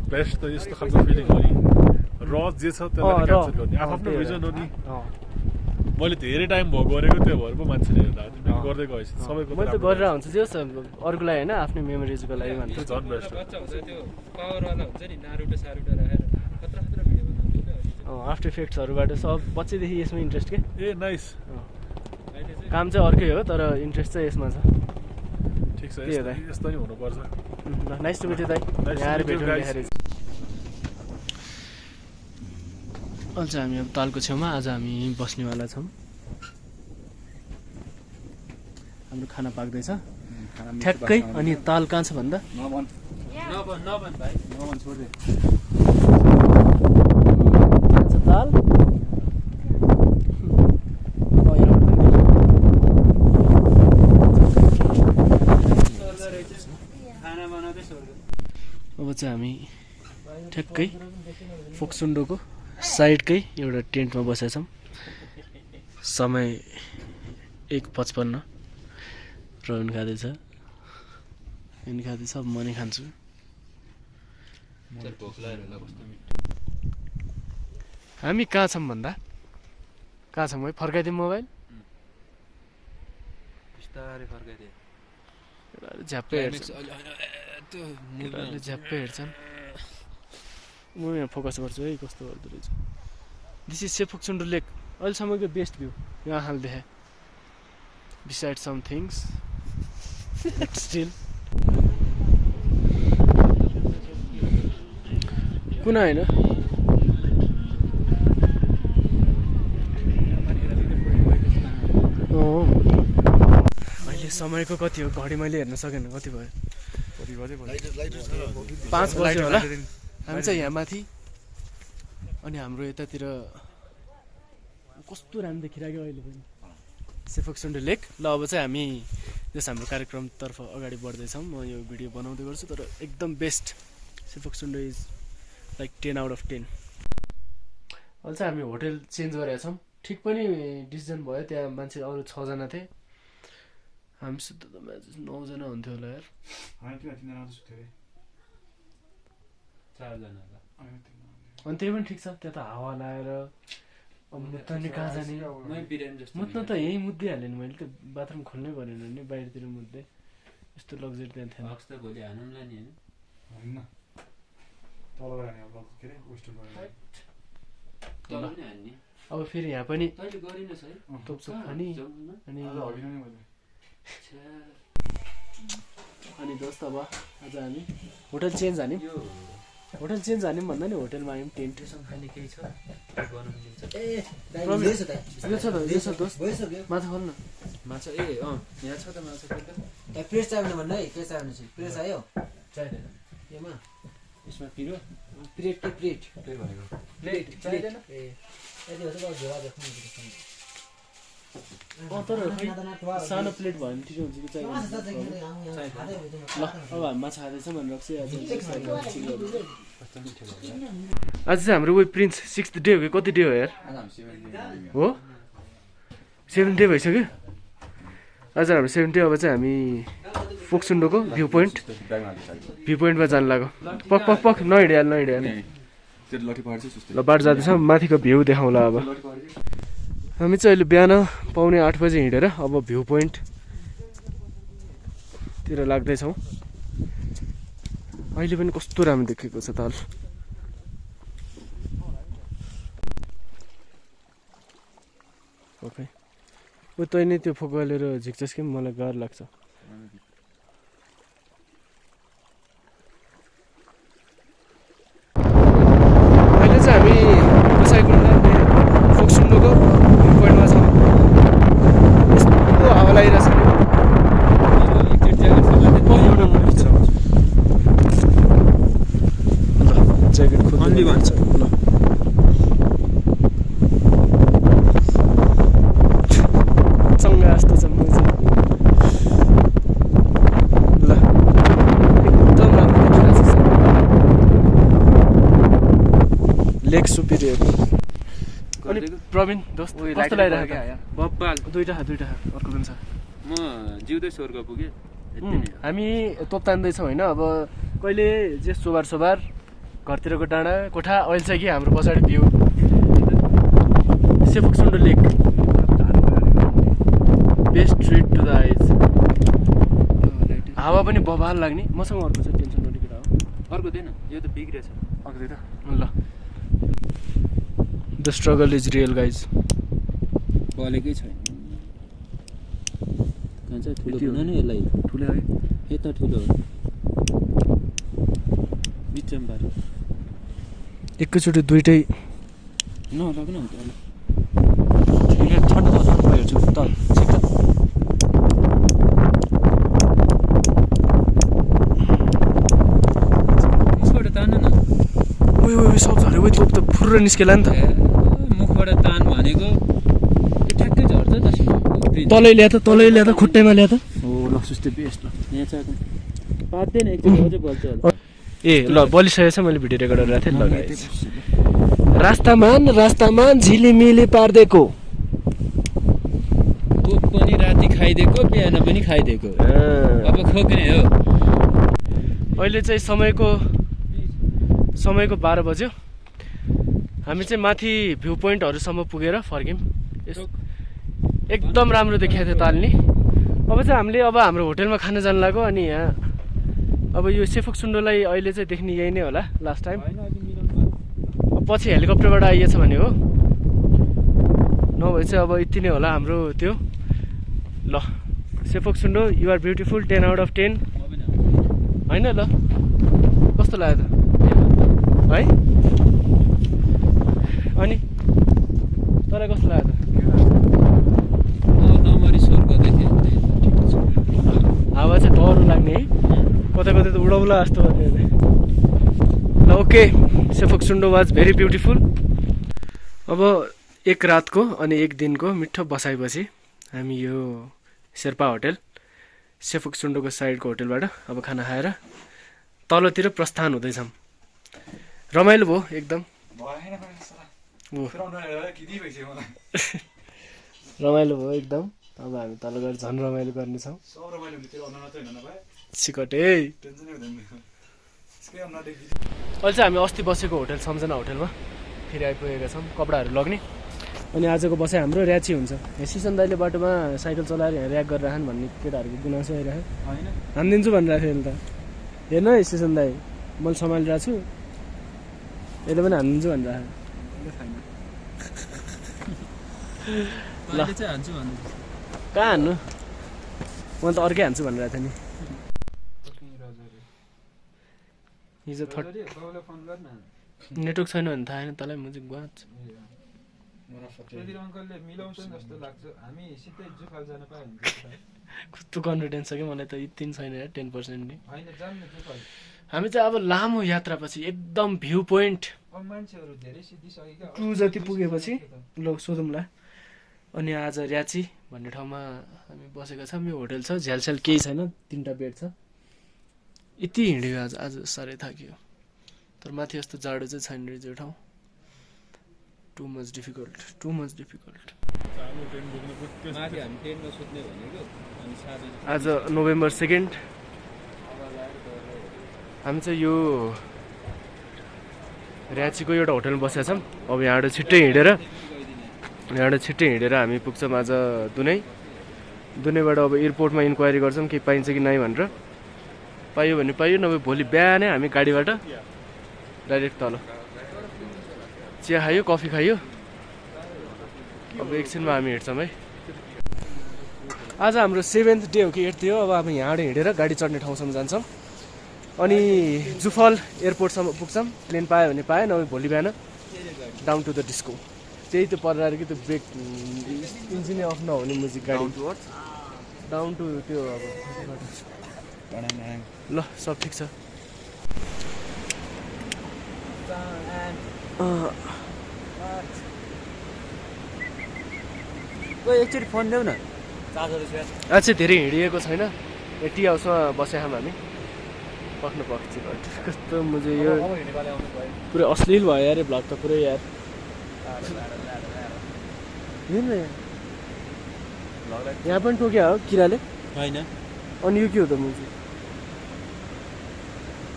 बेस्ट त यस्तो खालको फिलिङ हो नि. र जे छ त्यसलाई क्याप्चर गर्ने आफ्नो भिजन हो नि. मैले धेरै टाइम भयो गरेको. त्यो भएर पो मान्छेले हेर्दा तिमीले गर्दै गएछ. सबैको मैले त गरेर हुन्छ. जे होस् अरूको लागि होइन आफ्नो मेमोरिजको लागि भन्छु. झन् बेस्ट. बच्चा हुन्छ त्यो पावरवाला हुन्छ नि नारुटो सारुटो राखेर खतरा भिडियो बनाउँछ. आफ्टर इफेक्ट्सहरूबाट सब बच्चैदेखि यसमा इन्ट्रेस्ट के. A nice. काम चाहिँ अर्कै हो तर इन्ट्रेस्ट चाहिँ यसमा छ. ठिक छ. यस्तो नि हुनुपर्छ. ल नाइस टु मिट यु दाइ. यहाँ भेटौँ देखाएर. अहिले चाहिँ हामी अब तालको छेउमा. आज हामी बस्नेवाला छौँ. हाम्रो खाना पाक्दैछ ठ्याक्कै. अनि ताल कहाँ छ भन्दा नभन भाइ. नभन छोड्दे. कहाँ छ ताल? अब चाहिँ हामी ठ्याक्कै फोक्सुन्डोको साइडकै एउटा टेन्टमा बसेका छौँ. समय 1:55. रोहन खाँदैछ. यिनी खाँदैछ. अब म नै खान्छु. हामी कहाँ छौँ भन्दा कहाँ छौँ है? फर्काइदिउँ मोबाइल. बिस्तारै फर्काइदिए. झ्याप्पै हेर्छन्. म यहाँ फोकस गर्छु है कस्तो गर्दो रहेछ. दिस इज सेफोक्सुन्डो लेक. अहिलेसम्मको बेस्ट भ्यू यहाँ हाल देखाएँ. Beside some things but still. कुन होइन अहिले समयको कति हो? घडी मैले हेर्न सकेन. कति भयो? 5 बज्यो होला. हामी चाहिँ यहाँ माथि. अनि हाम्रो यतातिर कस्तो राम्रो देखिरहेको अहिले पनि सेफोक्सुन्डो लेक. ल अब चाहिँ हामी जस हाम्रो कार्यक्रमतर्फ अगाडि बढ्दैछौँ. म यो भिडियो बनाउँदै गर्छु तर एकदम best. Shey Phoksundo is like 10 out of 10. अहिले चाहिँ हामी होटेल चेन्ज गरेका छौँ. ठिक पनि डिसिजन भयो. त्यहाँ मान्छे अरू 6 जना थिए. हामीसित त 9 जना हुन्थ्यो होला यार. 4 जना अनि त्यही पनि ठिक छ, त्यता हावा लगाएर अब मुत्ने कहाँ जाने, मुत्न त यहीँ मुद्दिहालेँ नि मैले, त बाथरुम खोल्नै परेन नि, बाहिरतिर मुद्दै यस्तो लग्जरी त्यहाँ थिएन। भोलि हानौँला नि होइन अब फेरि यहाँ पनि तोपसोप खाने अनि दोस्त अब आज हामी होटल चेन्ज हान्यौँ, होटल चेन्ज हान्यौँ भन्दा नि होटलमा आयौँ। टेन्ट खाने केही छ यो छ दोस्त माछा खोल्न माछा यहाँ छ त माछा प्लेट चाहियो भने है, के चाहियो भने चाहिँ प्लेट चाहियो चाहिँदैन केमा यसमा पिरो प्लेट के प्लेट प्लेट भनेको प्लेट चाहिँदैन ए यदि हो त झोला देख्नु तर खै सानो प्लेट भयो भने ठिकै हुन्छ कि चाहियो। ल अब हामी माछा खाँदैछौँ भनेर आज चाहिँ हाम्रो उयो प्रिन्स 6th डे हो कि कति डे हो यार? हो 7th डे भइसक्यो आज हाम्रो 7th डे। अब चाहिँ हामी फोक्सुन्डोको भ्यू पोइन्टमा जानु लाग्यो। पक पक पक नहिँडिहाल ल बाटो जाँदैछौँ, माथिको भ्यू देखाउँला। अब हामी चाहिँ अहिले बिहान 7:45 बजे हिँडेर अब भ्यू पोइन्टतिर लाग्दैछौँ। अहिले पनि कस्तो राम्रो देखेको छ ताल। ओके ऊ तै नै त्यो फोकालेर झिक्छस् कि मलाई गाह्रो लाग्छ। अहिले चाहिँ हामी बसाइकुण्डा फोक्सुन्डोको भ्यू पोइन्टमा छौँ। यस्तो हावा लागिरहेछ नि, ज्याकेट खोज्दै भन्छ। ल चङ्गा जस्तो छ मजा। ल एकदम राम्रो देखिरहेको छ लेक सुपिरियर। अनि प्रवीण दोस्त कस्तो लागिरहेको? बब्बाल दुईटा अर्को पनि छ। म जिउँदै स्वर्ग पुगेँ। हामी तोप तान्दैछौँ होइन। अब कहिले जे सोबार घरतिरको डाँडा कोठा अहिले चाहिँ कि हाम्रो पछाडि view Shey Phoksundo lake, best treat to the eyes. हावा पनि बबाल लाग्ने। मसँग अर्को चाहिँ टेन्सन नलिएर हो, अर्को दिएन यो त बिग्रेछ। अर्को दिँदा ल the struggle is real guys. बलेकै छैन कान्छ ठुलो बनाउनु यसलाई ठुलो है यता ठुलो बिचमा बारे एकैचोटि दुइटै नलाग्नु हुन्छ ठन्डा हेर्छु त यसबाट तान्नु न। उयो सब झऱ्यो उयो तोप त फुर्र निस्केला नि त। मुखबाट तान भनेको ठ्याक्कै झर्छ त। तलै ल्या त खुट्टैमा ल्या त। हो ल सुस्तै बेस्ट ल यहाँ छ पात्दैन एकचोटि अझै बल्छ होला। ए ल बलिसकेको छ। मैले भिडियो रेकर्ड गरेर थिएँ। लगाएँ रास्तामान झिलिमिली पारिदिएको। कोक पनि राति खाइदिएको बिहान पनि खाइदिएको। अब खोक्ने हो। अहिले चाहिँ समयको 12 बज्यो। हामी चाहिँ माथि भ्यू पोइन्टहरूसम्म पुगेर फर्क्यौँ। एकदम राम्रो देखिएको थियो ताल नि। अब चाहिँ हामीले हाम्रो होटेलमा खान जानु लाग्यो। अनि यहाँ अब यो सेफोक्सुन्डोलाई अहिले चाहिँ देख्ने यही नै होला लास्ट टाइम। पछि हेलिकप्टरबाट आइएछ भने हो, नभए चाहिँ अब यति नै होला हाम्रो त्यो। ल Shey Phoksundo you are beautiful 10 out of 10 होइन। ल कस्तो लाग्यो त है? अनि तँलाई कस्तो लाग्यो त? हावा चाहिँ डर लाग्ने है, कता कतै त उडाउला जस्तो। ल ओके सेफोक्सुन्डो वाज भेरी ब्युटिफुल। अब एक रातको अनि एक दिनको मिठो बसाएपछि हामी यो शेर्पा होटेल सेफोक्सुन्डोको साइडको होटेलबाट अब खाना खाएर तलतिर प्रस्थान हुँदैछौँ। रमाइलो भयो एकदम। रमाइलो भयो एकदम। अब हामी तल गएर झन् रमाइलो गर्नेछौँ। सिकटे अहिले चाहिँ हामी अस्ति बसेको होटल सम्झना होटलमा फेरि आइपुगेका छौँ कपडाहरू लग्ने। अनि आजको बसाइ हाम्रो र्याची हुन्छ। यहाँ सिसन दाइले बाटोमा साइकल चलाएर यहाँ र्याक गरेर राख्नु भन्ने केटाहरूको गुनासो आइरहेको हानिदिन्छु भनिरहेको थियो यसले त। हेर्नु है सिसन दाइ मैले सम्हालिरहेको छु, यसले पनि हानिदिन्छु भनिरहेको। ल कहाँ हान्नु, मैले त अर्कै हान्छु भनिरहेको थिएँ नि। हिजो नेटवर्क छैन भने थाहा होइन तँलाई मुजिक गुवाच। कस्तो कन्फिडेन्स छ कि मलाई त यति छैन यार 10% नि। हामी चाहिँ अब लामो यात्रापछि एकदम भ्यू पोइन्ट 2 जति पुगेपछि ल सोधौँला। अनि आज र्याची भन्ने ठाउँमा हामी बसेका छौँ। यो होटल छ, झ्यालस्याल केही छैन, 3टा बेड छ। यति हिँड्यो आज साह्रै थाक्यो। तर माथि यस्तो जाडो चाहिँ छैन रहेछ यो ठाउँ। Too much difficult. आज नोभेम्बर 2 हामी चाहिँ यो र्याचीको एउटा होटलमा बसेका छौँ। अब यहाँबाट छिट्टै हिँडेर हामी पुग्छौँ आज दुनैबाट अब एयरपोर्टमा इन्क्वायरी गर्छौँ के पाइन्छ कि नै भनेर। पाइयो भने पाइयो, नभए भोलि बिहानै हामी गाडीबाट डाइरेक्ट तल चिया खायो, कफी खायो। अब एकछिनमा हामी हिँड्छौँ है। आज हाम्रो 7th डे हो कि 8th डे हो। अब हामी यहाँबाट हिँडेर गाडी चढ्ने ठाउँसम्म जान्छौँ। अनि जुफल एयरपोर्टसम्म पुग्छौँ। प्लेन पायो भने पायो, नभए भोलि बिहान डाउन टु द डिस्को। त्यही त परेर कि त्यो ब्रेक इन्जिनै अफ नहुने म्युजिक गाडी डाउन टु त्यो अब ल सब ठिक छ। एकचोटि फोन देऊ न। आज चाहिँ धेरै हिँडिएको छैन। यो टी हाउसमा बसेका छौँ हामी। पक्नु पक्छ कस्तो मुझे यो पुरै अश्लील भयो यार भ्लग त पुरै यार। यहाँ पनि टोक्या हो किराले होइन। अनि यो के हो त मुझे।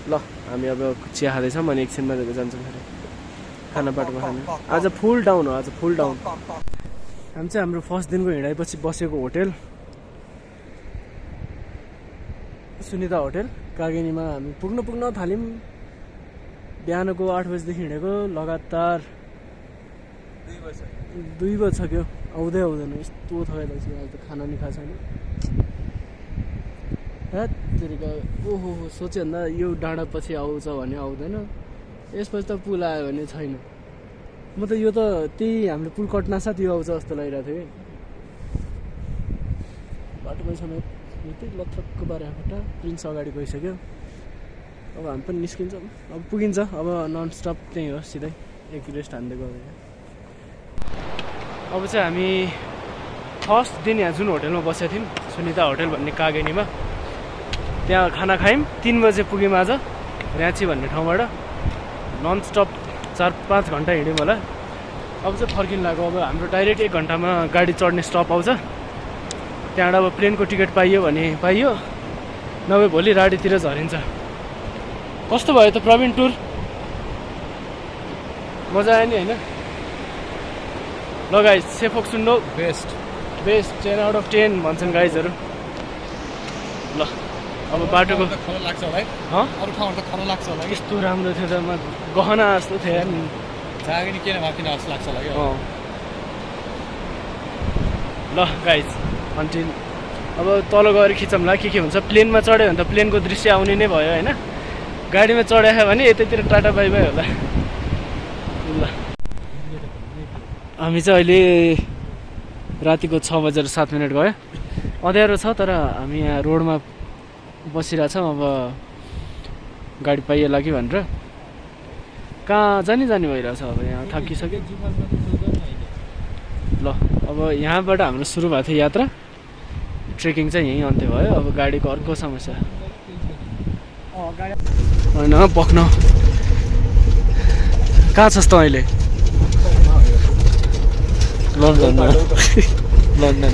ल हामी अब चिया खाँदैछौँ अनि एकछिनमा जान्छौँ फेरि खाना बाटोमा खानु। आज फुल डाउन हो, हामी चाहिँ हाम्रो फर्स्ट दिनको हिँडाइपछि बसेको होटल सुनिता होटल कागेनीमा हामी पुग्न थाल्यौँ। बिहानको 8 बजीदेखि हिँडेको लगातार 2 बजिसक्यो। आउँदैन यस्तो थकाइरहेको अहिले त खाना नि खाएको छैन। ओहो सोच्यो भन्दा यो डाँडा पछि आउँछ भने आउँदैन, यसपछि त पुल आयो भने छैन। म त यो त त्यही हामीले पुल कट्ना साथ यो आउँछ जस्तो लागिरहेको थियो कि बाटोमै समेत। त्यही लत्रक्क बारेबाट प्रिन्स अगाडि गइसक्यो। अब हामी पनि निस्किन्छौँ। अब पुगिन्छ। अब नन स्टप त्यहीँ हो, सिधै एक रेस्ट हान्दै गयो। अब चाहिँ हामी फर्स्ट दिन यहाँ जुन होटलमा बसेको थियौँ सुनिता होटल भन्ने कागेनीमा, त्यहाँ खाना खायौँ। 3 बजे पुग्यौँ आज र्याची भन्ने ठाउँबाट। नन स्टप 4-5 घन्टा हिँड्यौँ होला। अब चाहिँ फर्किनु लाग्यो। अब हाम्रो डाइरेक्ट 1 घन्टामा गाडी चढ्ने स्टप आउँछ। त्यहाँबाट अब प्लेनको टिकट पाइयो भने पाइयो, नभए भोलि राडीतिर झरिन्छ। कस्तो भयो त प्रवीण टुर? मजा आयो नि होइन? ल गाइज सेफोक सुन्डो बेस्ट 10 आउट अफ 10 भन्छन् गाइजहरू। ल अब बाटोको लाग्छ होला है। अरू ठाउँहरू त खरा लाग्छ होला। यस्तो राम्रो थियो त, म गहना जस्तो थियो नि। जागे नि किन माथि जस्तो लाग्छ होला कि। ल गाइज अन्टिल अब तल गएर खिचौँला के हुन्छ। प्लेनमा चढ्यो भने त प्लेनको दृश्य आउने नै भयो होइन। गाडीमा चढायो भने यतैतिर टाटा बाई बाई होला। ल हामी चाहिँ अहिले रातिको 6:07 गयो। अँध्यारो छ तर हामी यहाँ रोडमा बसिरहेछौँ। अब गाडी पाइएला कि भनेर कहाँ जाने भइरहेछ। अब यहाँ थाकिसक्यो। ल अब यहाँबाट हाम्रो सुरु भएको थियो यात्रा। ट्रेकिङ चाहिँ यहीँ अन्त्य भयो। अब गाडीको अर्को समस्या होइन पक्न। कहाँ छस् त अहिले? लन्डन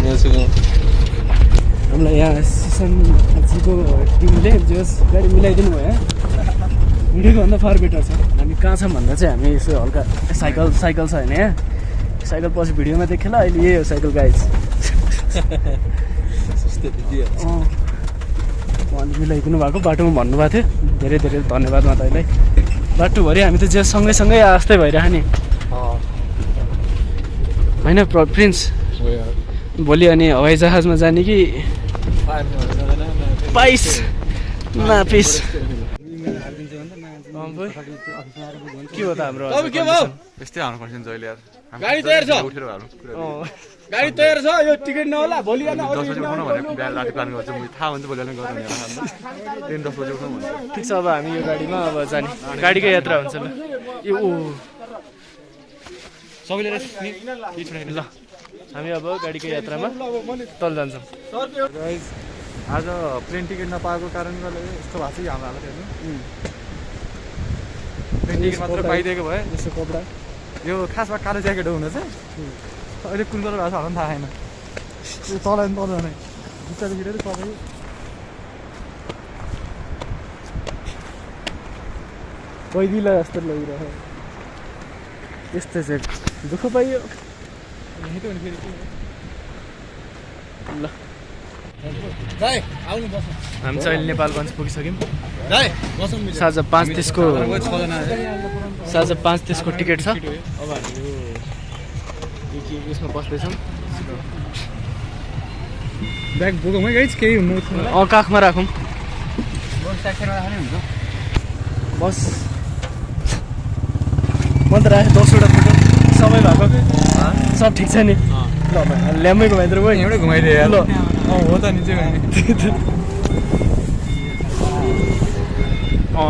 हामीलाई यहाँ सिसनजीको टिमले जस गाडी मिलाइदिनु भयो। हिँडेको भन्दा फार बेटर छ। हामी कहाँ छौँ भन्दा चाहिँ हामी यसो हल्का साइकल छ होइन यहाँ साइकल पछि भिडियोमा देखेँ ल अहिले यही हो साइकल गाइज उहाँले मिलाइदिनु भएको बाटोमा भन्नुभएको थियो धेरै धेरै धन्यवाद तपाईँलाई बाटोभरि हामी त जे सँगै आस्तै भइरह नि होइन प्रिन्स भोलि अनि हवाईजहाजमा जाने कि पाइस नापिस के हो त हाम्रो यस्तै हाल्नु पर्छ नि जहिले यार गाडी तयार छ उठेर हाल्नु गाडी तयार छ यो टिकट नहोला भोलि 10 बजे उठ्नु भनेको बिहान राति प्लान गर्छु म थाहा हुन्छ भोलि गर्नु भनेर ट्रेन 10 बजे उठ्नु भन्छ ठिक छ अब हामी यो गाडीमा अब जाने गाडीकै यात्रा हुन्छ ल यो सबैले ल हामी अब गाडीको यात्रामा तल जान्छौँ आज प्लेन टिकट नपाएको कारणले गर्दा यस्तो भएको छ हाम्रो हालत हेर्नु प्लेन टिकट मात्र पाइदिएको भए यसो कपडा यो खासमा कालो ज्याकेट हुन चाहिँ अहिले कुन कलर भएको छ हामीलाई थाहा छैन यो तल नै जुत्ता भिडेर सबै पहिदिला जस्तो लागिरहेको यस्तो चाहिँ दुःख पाइयो यही त हो नि फेरि ल दाइ आउनु बस हामी चाहिँ अहिले नेपालगञ्ज पुगिसक्यौँ दाइ बसौँ साँझ 5:30 को 5:30 को टिकट छ अब हामी यो यसमा बस्दैछौँ ब्याग बोकौँ है गाइज केही हुनु काखमा राखौँ बस म त राखेँ 10वटा फोटो सबै भएको सब ठिक छ नि ल ल्याम्मै घुमाइदिएर गयो एउटै घुमाइदिए ल हो त नि चाहिँ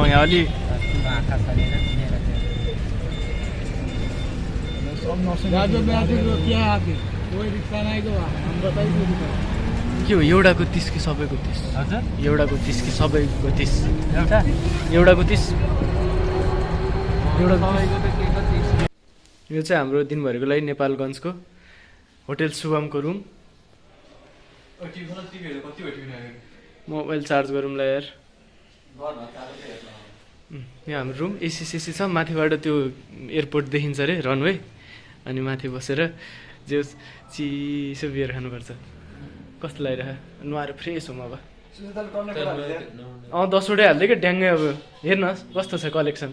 यहाँ अलि के हो एउटाको 30 कि सबैको 30 हजुर एउटाको 30 कि सबैको 30 एउटाको 30 यो चाहिँ हाम्रो दिनभरिको लागि नेपालगञ्जको होटेल शुभमको रुम मोबाइल चार्ज गरौँला यार यहाँ हाम्रो रुम एसी छ माथिबाट त्यो एयरपोर्ट देखिन्छ अरे रनवे अनि माथि बसेर जे चिसो बियर खानुपर्छ कस्तो लागिरह नुहाएर फ्रेस हुम अब 10वटै हाल्दै क्या ड्याङ्गै अब हेर्नुहोस् कस्तो छ कलेक्सन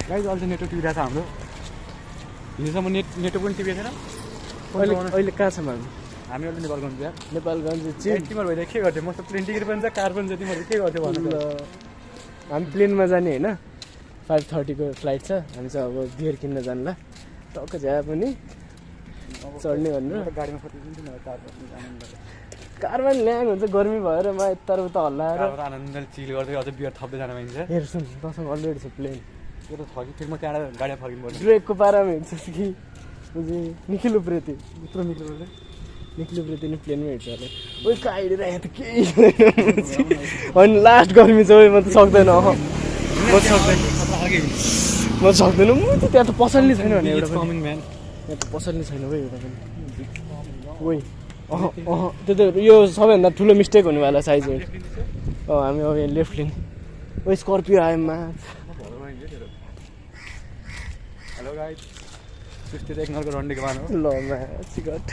गाइज अहिले नेटवर्क टिपिरहेको छ हाम्रो हिजोसम्म नेटवर्क पनि टिपेको थिएन अहिले कहाँ छौँ हामी अहिले नेपालगञ्ज यार नेपालगञ्ज तिमीहरू भइदियो के गर्थ्यो म त प्लेन टिकट पनि छ कार पनि छ तिमीहरू के गर्थ्यो भन्नु हामी प्लेनमा जाने होइन 5:30 को फ्लाइट छ हामी चाहिँ अब बियर किन्न जानु ल टक्क झ्या पनि चढ्ने भनेर गाडीमा कारमा ल्याङ हुन्छ गर्मी भएर मा यताउता हल्लाएर आनन्दले चिल गर्दै अझ बियर थप्दै जान पाइन्छ हेर सुन तसँग अलरेडी छ प्लेन त्यो त छ कि फेरि म त्यहाँबाट गाडीमा फर्किनु पर्छ ब्रेकको पारामा हिँड्छस् कि बुझी निखिलो प्रेती यत्रो निखिलो प्रेती नि प्लेनमै हिँड्छ होला ओइ कहाँ हिँडेर यहाँ त केही होइन लास्ट गर्मी छ म त सक्दैन म सक्दैन म त त्यहाँ त पसलले छैन भने एउटा पनि यहाँ त पसलले छैन भाइ एउटा पनि ओइ त्यो त यो सबैभन्दा ठुलो मिस्टेक हुनेवाला साइज हो हामी अब यहाँ लेफ्ट लिने ओ स्कर्पियो आएमा हेलो गाइज त्यस्तो एक नर्को रन्डेको मान हो ल सिगट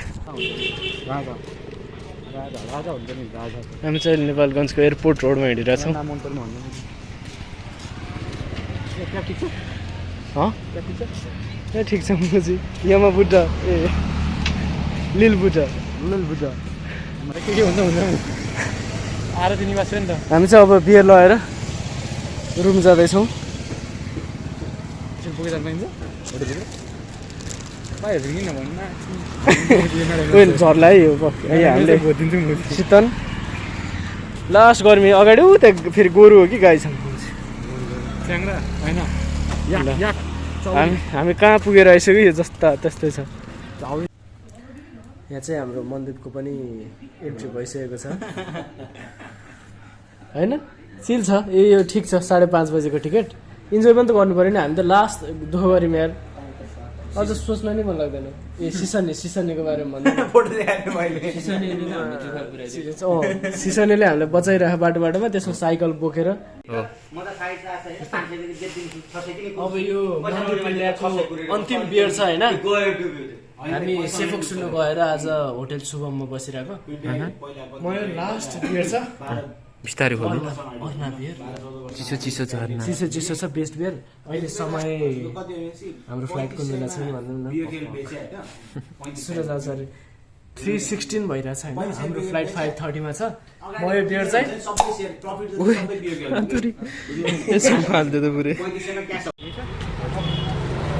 राजा हुन्छ नि राजा हामी चाहिँ नेपालगञ्जको एयरपोर्ट रोडमा हिँडिरहेछौँ नाम मन पर्ने भन्नु ए ठिक छ मुजी यमा बुद्धा ए लिल बुद्धा के हुन्छ आएर त निवास नि त हामी चाहिँ अब बियर लगाएर रुम जाँदैछौँ पुगे जानु पाइन्छ होटेलतिर पाइहाल्छ किन भन्नु झर्ला है यो हामीले शीतन लास्ट गर्मी अगाडि ऊ त्यहाँ फेरि गोरु हो कि गाई छ च्याङ्रा होइन हामी कहाँ पुगेर आइसक्यो यो जस्ता त्यस्तै छ यहाँ चाहिँ हाम्रो मन्दिरको पनि एन्ट्री भइसकेको छ होइन चिल छ यो ठिक छ 5:30 बजेको टिकट इन्जोय पनि त गर्नु पऱ्यो नि हामी त लास्ट दुःख गऱ्यौँ यार अझ सोच्न नि मन लाग्दैन ए सिसनीको बारेमा भन्नु फोटो देखाएँ मैले सिसनीले हामीलाई बचाइरहेको बाटोमा त्यसमा साइकल बोकेर अब यो अन्तिम बियर छ होइन हामी सेफोक सुन्नु गएर आज होटेल शुभममा बसिरहेको म यो लास्ट बियर छ बिस्तारै खोल्नु अर्ना बियर चिसो झर्ना चिसो छ बेस्ट बियर अहिले समय हाम्रो फ्लाइटको बेला छ नि भन्नु न सुरज आचार्य 3:16 भइरहेछ होइन हाम्रो फ्लाइट 5:30 मा छ म यो बियर चाहिँ यसो फाल्दै त पुरै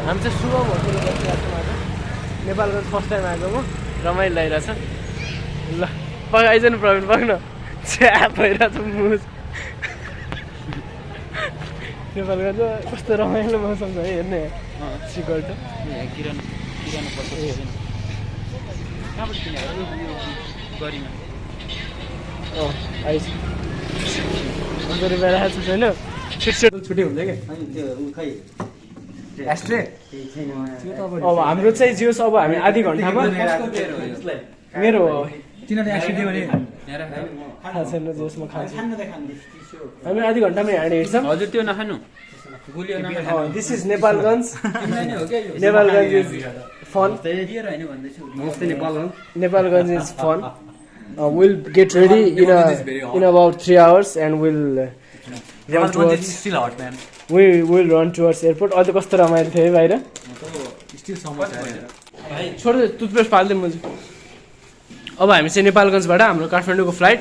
हामी चाहिँ शुभम होटेल बसिरहेको छौँ आज नेपालको फर्स्ट टाइम आएको म रमाइलो लागिरहेछ ल आइज न प्रवीण बग्न च्याप भइरहेछ मुज नेपालको चाहिँ कस्तो रमाइलो मौसम छ है हेर्ने सिकल्ट आइस छैन छुट्टी हुन्छ क्या अब हाम्रो चाहिँ जियोस् अब हामी आधी घन्टामा मेरो थाहा छैन जियोस् म खान्छु हामी आधी घन्टामा यहाँ हिँड्छौँ हजुर त्यो नखानु this is Nepalgunj Nepalgunj is fun Nepalgunj is fun will get ready in about 3 hours and we'll run towards we will run towards airport अहिले कस्तो रमाइलो थियो है बाहिर छोड टुथपेस्ट फाल्दै मुझे अब हामी चाहिँ नेपालगञ्जबाट हाम्रो काठमाडौँको फ्लाइट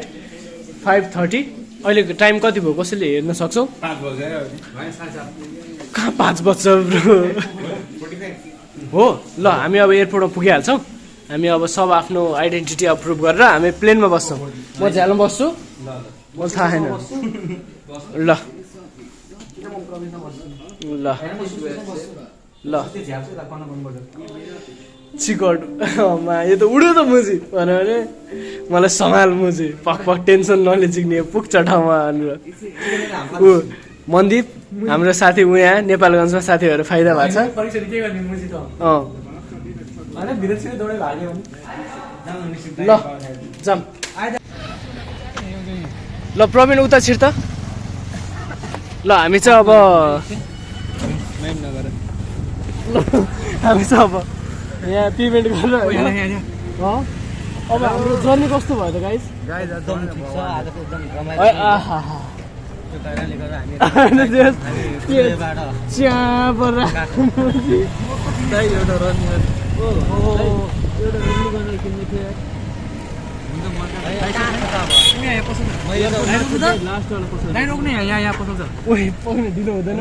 5:30 अहिलेको टाइम कति भयो कसैले हेर्न सक्छौ 5 बज्यो कहाँ 5 बज्छ हो ल हामी अब एयरपोर्टमा पुगिहाल्छौँ हामी अब सब आफ्नो आइडेन्टिटी अप्रुभ गरेर हामी प्लेनमा बस्छौँ म झ्यालमा बस्छु म थाहा छैन ल ल ल चिकट यो त उड्यो त मुजी भन्यो भने मलाई सम्हाल मुजी पक टेन्सन नलिजिक्ने पुग्छ ठाउँमा भनेर ऊ मन्दिप हाम्रो साथी ऊ यहाँ नेपालगञ्जमा साथीहरू फाइदा भएको छ ल जाम ल प्रवीण उता छिर त ल हामी चाहिँ अब हामी चाहिँ अब यहाँ पेमेन्ट गरेर अब हाम्रो जर्नी कस्तो भयो त गाइस ढिलो हुँदैन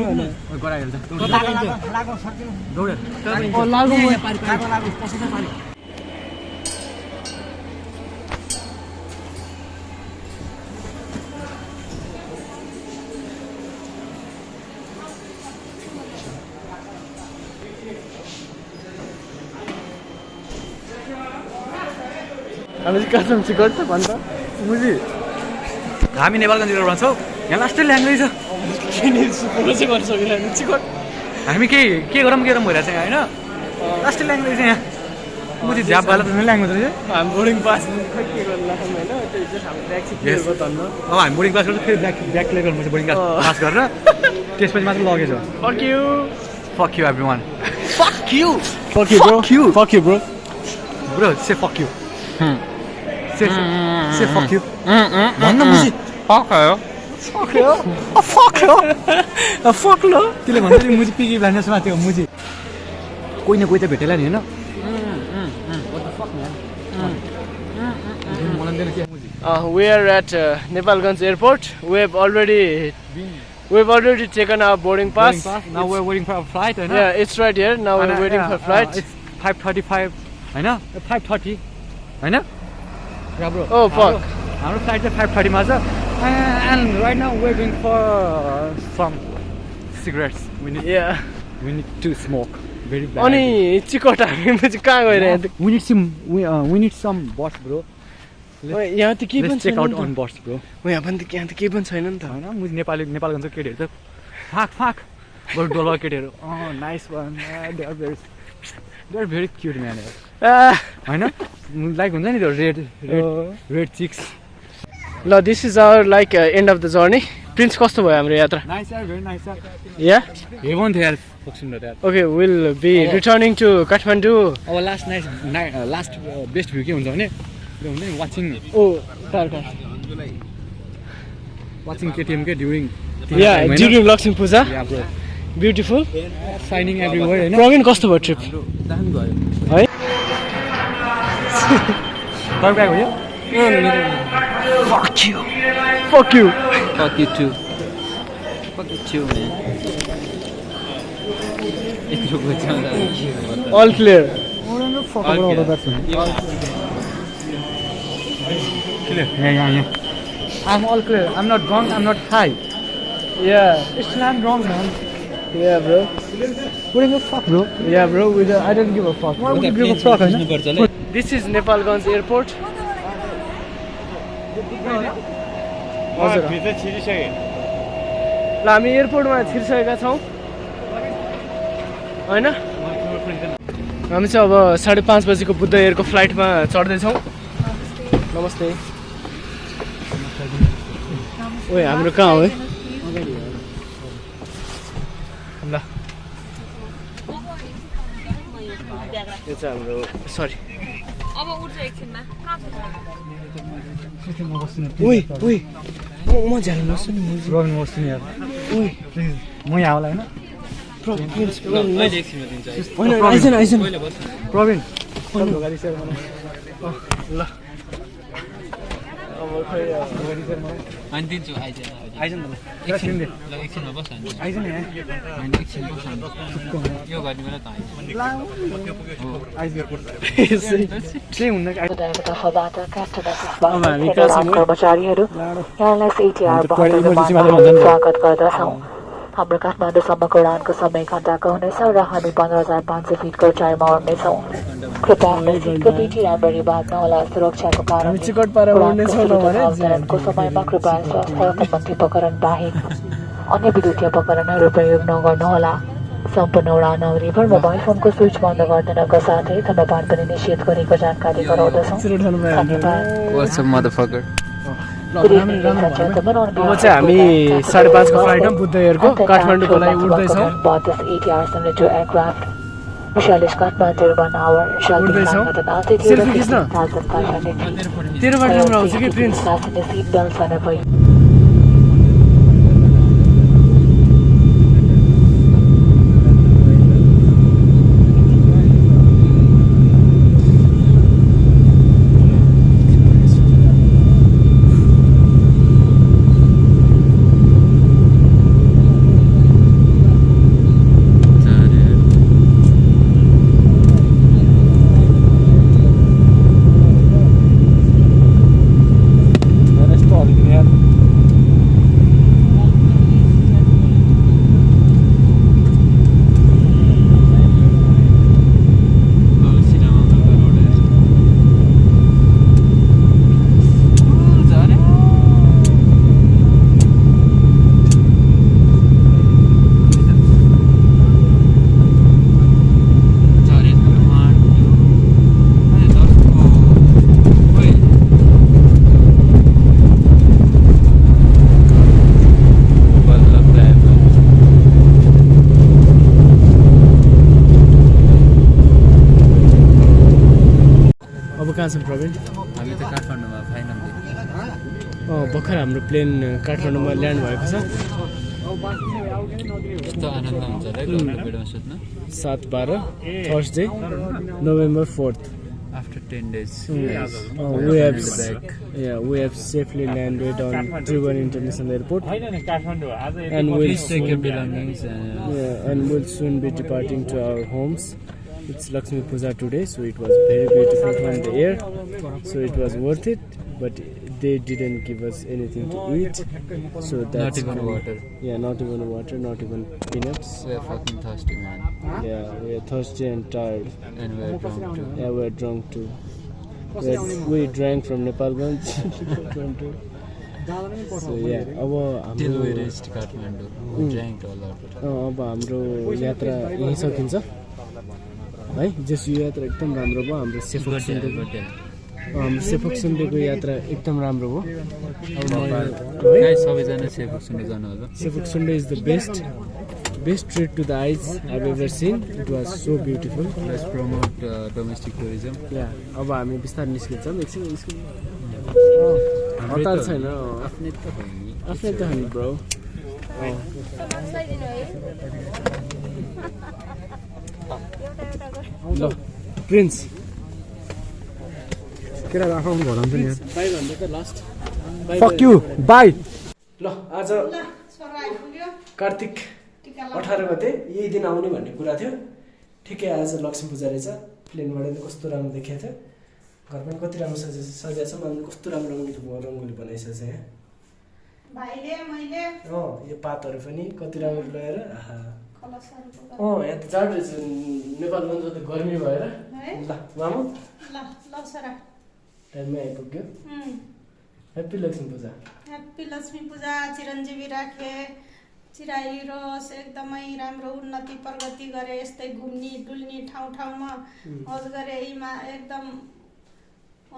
हामी कसम चिकट त भन्छ मुजी हामी नेपालगञ्जतिर रहन्छौँ यहाँ लास्टै ल्याङ्ग्वेज छ गर्न सकिरहेको चिकट हामी के गरौँ भइरहेको छ होइन लास्टै ल्याङ्ग्वेज छ यहाँ मुजी झ्याप भएर त ल्याङ्ग्वेज रहेछ हामी बोर्डिङ पास के गर्नु लाग्छौँ होइन त्यो चाहिँ हाम्रो ट्याक्सी क्लियरको धन्न अब हामी बोर्डिङ पास गरेर फेरि ब्याक क्लियर गर्नुपर्छ बोर्डिङ पास गरेर त्यसपछि मात्र लगेज हो fuck you everyone fuck you bro bro say fuck you say fuck you भन्न मुजी fuck लो त्यसले भन्छ नि मुजी पिगी भ्यान्स माथि हो मुजी कोही न कोही त भेटेला नि होइन we are at Nepalganj airport. We've already taken our boarding pass. Now we're waiting for a flight. Yeah, it's right here. Now we're waiting for flight. It's 5:35. I know. 5:30. I know. Yeah, bro. Oh fuck. Our flight is 5:30 ma and right now we're going for some cigarettes. We need to smoke very bad. अनि चिकट हामी चाहिँ कहाँ गइरहेको we need some bus bro. यहाँ त के पनि check out on bus bro. यहाँ पनि यहाँ त के पनि छैन नि त हैन मुझे नेपालगञ्जको केटीहरु त फाक बरु डोलर केटीहरु nice one they are very they are very cute man Ah, होइन लाइक हुन्छ नि त्यो रेड रेड चिक्स ल this is our like end of the journey Prince कस्तो भयो हाम्रो यात्रा नाइस यार भेरी नाइस यार या हेभन थियो यार फोक्सुन्डो यार okay will be returning to Kathmandu अब लास्ट बेस्ट भ्यू के हुन्छ भने त्यो हुन्छ नि ओ कार वाचिङ केटिएम के ड्युरिङ या ड्युरिङ लक्ष्मी पूजा या ब्रो ब्युटिफुल साइनिङ एभ्रिवेयर हैन प्रवीण कस्तो भयो ट्रिप दामी भयो है तपाईँ ब्याग भयो Fuck you. Fuck you. Fuck you too. Fuck you too, man. All clear. Yeah. I'm all clear. I'm not drunk. I'm not high. Yeah. It's not wrong, man. Yeah, bro. What do you fuck, bro? Yeah, bro. I don't give a fuck. Why would you give a fuck, होइन? This is Nepalganj airport. हजुर ल हामी एयरपोर्टमा छिरिसकेका छौँ होइन हामी चाहिँ अब 5:30 बजीको बुद्ध एयरको फ्लाइटमा चढ्दैछौँ नमस्ते ओए हाम्रो कहाँ हो है ल यो चाहिँ हाम्रो सरी अब उठ्छ एकछिनमा ओइ म झ्याल नसु नि प्रवीण बस्छु नि यार ओइ प्लिज म यहाँ होला होइन आइजन प्रवीण ल अब खै अनि दिन्छु आइजन एकछिन बस आइजन यहाँ एकछिन बस यो गर्ने बेला त केही हुन्न कर्मचारीहरू यहाँलाई एटिआर स्वागत गर्दछौँ हाम्रो काठमाडौँसम्मको उडानको समय घण्टाको हुनेछ र हामी 15,500 फिटको उचाइमा उड्नेछौँ कृपया आफ्नो सिटको पिठी राम्ररी बाँध्नुहोला सुरक्षाको कारणको समयमा कृपया स्वास्थ्य सम्बन्धी उपकरण बाहेक अन्य विद्युतीय उपकरणहरू प्रयोग नगर्नुहोला सम्पूर्ण उडान अवधिभर मोबाइल फोनको स्विच बन्द गरिदिनका साथै धूम्रपान पनि निषेध गरेको जानकारी गराउँदछौँ अब चाहिँ हामी 5:30 को फ्लाइटमा बुद्ध एयरको काठमाडौँको लागि उड्दैछौँ Shalish Kathmandu 1 hour shall be flying at an altitude of 16,500 feet. Fasten your seatbelts whenever you... कहाँ छौँ प्रवीण हामी त काठमाडौँमा फाइनली भर्खर हाम्रो प्लेन काठमाडौँमा ल्यान्ड भएको छ कस्तो आनन्द हुन्छ होला बेडमा सुत्न 7/12 Thursday November 4th after 10 days we have safely landed on Tribhuvan International Airport and please take your belongings and we'll soon be departing to our homes. It's Lakshmi Puja today, so it was very beautiful from the air, so it was worth it, but they didn't give us anything to eat, so that's not even water. Yeah, not even water, not even peanuts. We are fucking thirsty, man. Yeah, we are thirsty and tired. And we are drunk too. Yeah, we are drunk too. We drank from Nepalganj. So yeah, till we reached Kathmandu, we drank a lot. अब हाम्रो यात्रा यही सकिन्छ है जस यो यात्रा एकदम राम्रो भयो हाम्रो सेफोक सुन्डेको यात्रा एकदम राम्रो भयो सबैजना सेफोक सुन्डे जानु होला Shey Phoksundo is the best trip to the eyes I've ever seen. It was so beautiful. Let's promote domestic tourism. Yeah, अब हामी बिस्तारै निस्किन्छौँ एकछिन हतार छैन आफ्नै त हो नि ब्रो ल प्रिन्स केरा आफ्नो घरमा पनि बाई भन्दै त लास्ट फक यु बाई ल आज कार्तिक 18 गते यही दिन आउने भन्ने कुरा थियो ठिकै आज लक्ष्मी पूजा रहेछ प्लेनबाट नि कस्तो राम्रो देखेको थियो घर पनि कति राम्रो सजाएको छ मैले कस्तो राम्रो रङ्गोली बनाइसकेको छ यहाँ भाइले मैले यो पातहरू पनि कति राम्रो लगाएर यहाँ त जाडो रहेछ नेपालमा त गर्मी भएर ल मामु ल सरा टाइममै आइपुग्यो ह्याप्पी लक्ष्मी पूजा चिरञ्जीवी राखे चिराइरोस् एकदमै राम्रो उन्नति प्रगति गरे यस्तै घुम्ने डुल्ने ठाउँमा हज गरे यीमा एकदम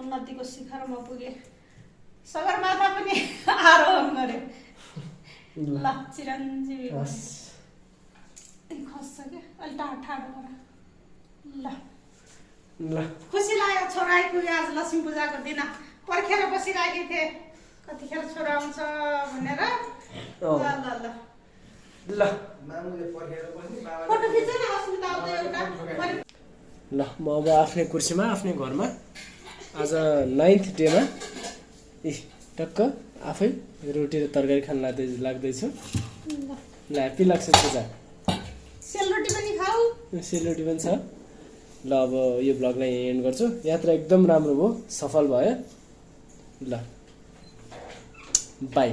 उन्नतिको शिखरमा पुगे सगरमाथा पनि आरोहण गरे ल चिरञ्जीवी होस् खस्छ के अलि ठाडो गर ल खुसी लाग्यो छोरा आइपुग्यो आज लक्ष्मी पूजाको दिन पर्खेर बसिरहेको थिएँ कतिखेर छोरा आउँछ भनेर ल म अब आफ्नै कुर्सीमा आफ्नै घरमा आज 9th डेमा टक्क आफै रोटी र तरकारी खान लाग्दैछु ल ह्याप्पी लक्ष्मी पूजा सेलरोटी पनि छ ल अब यो भ्लगलाई एन्ड गर्छु यात्रा एकदम राम्रो भयो सफल भयो ल बाई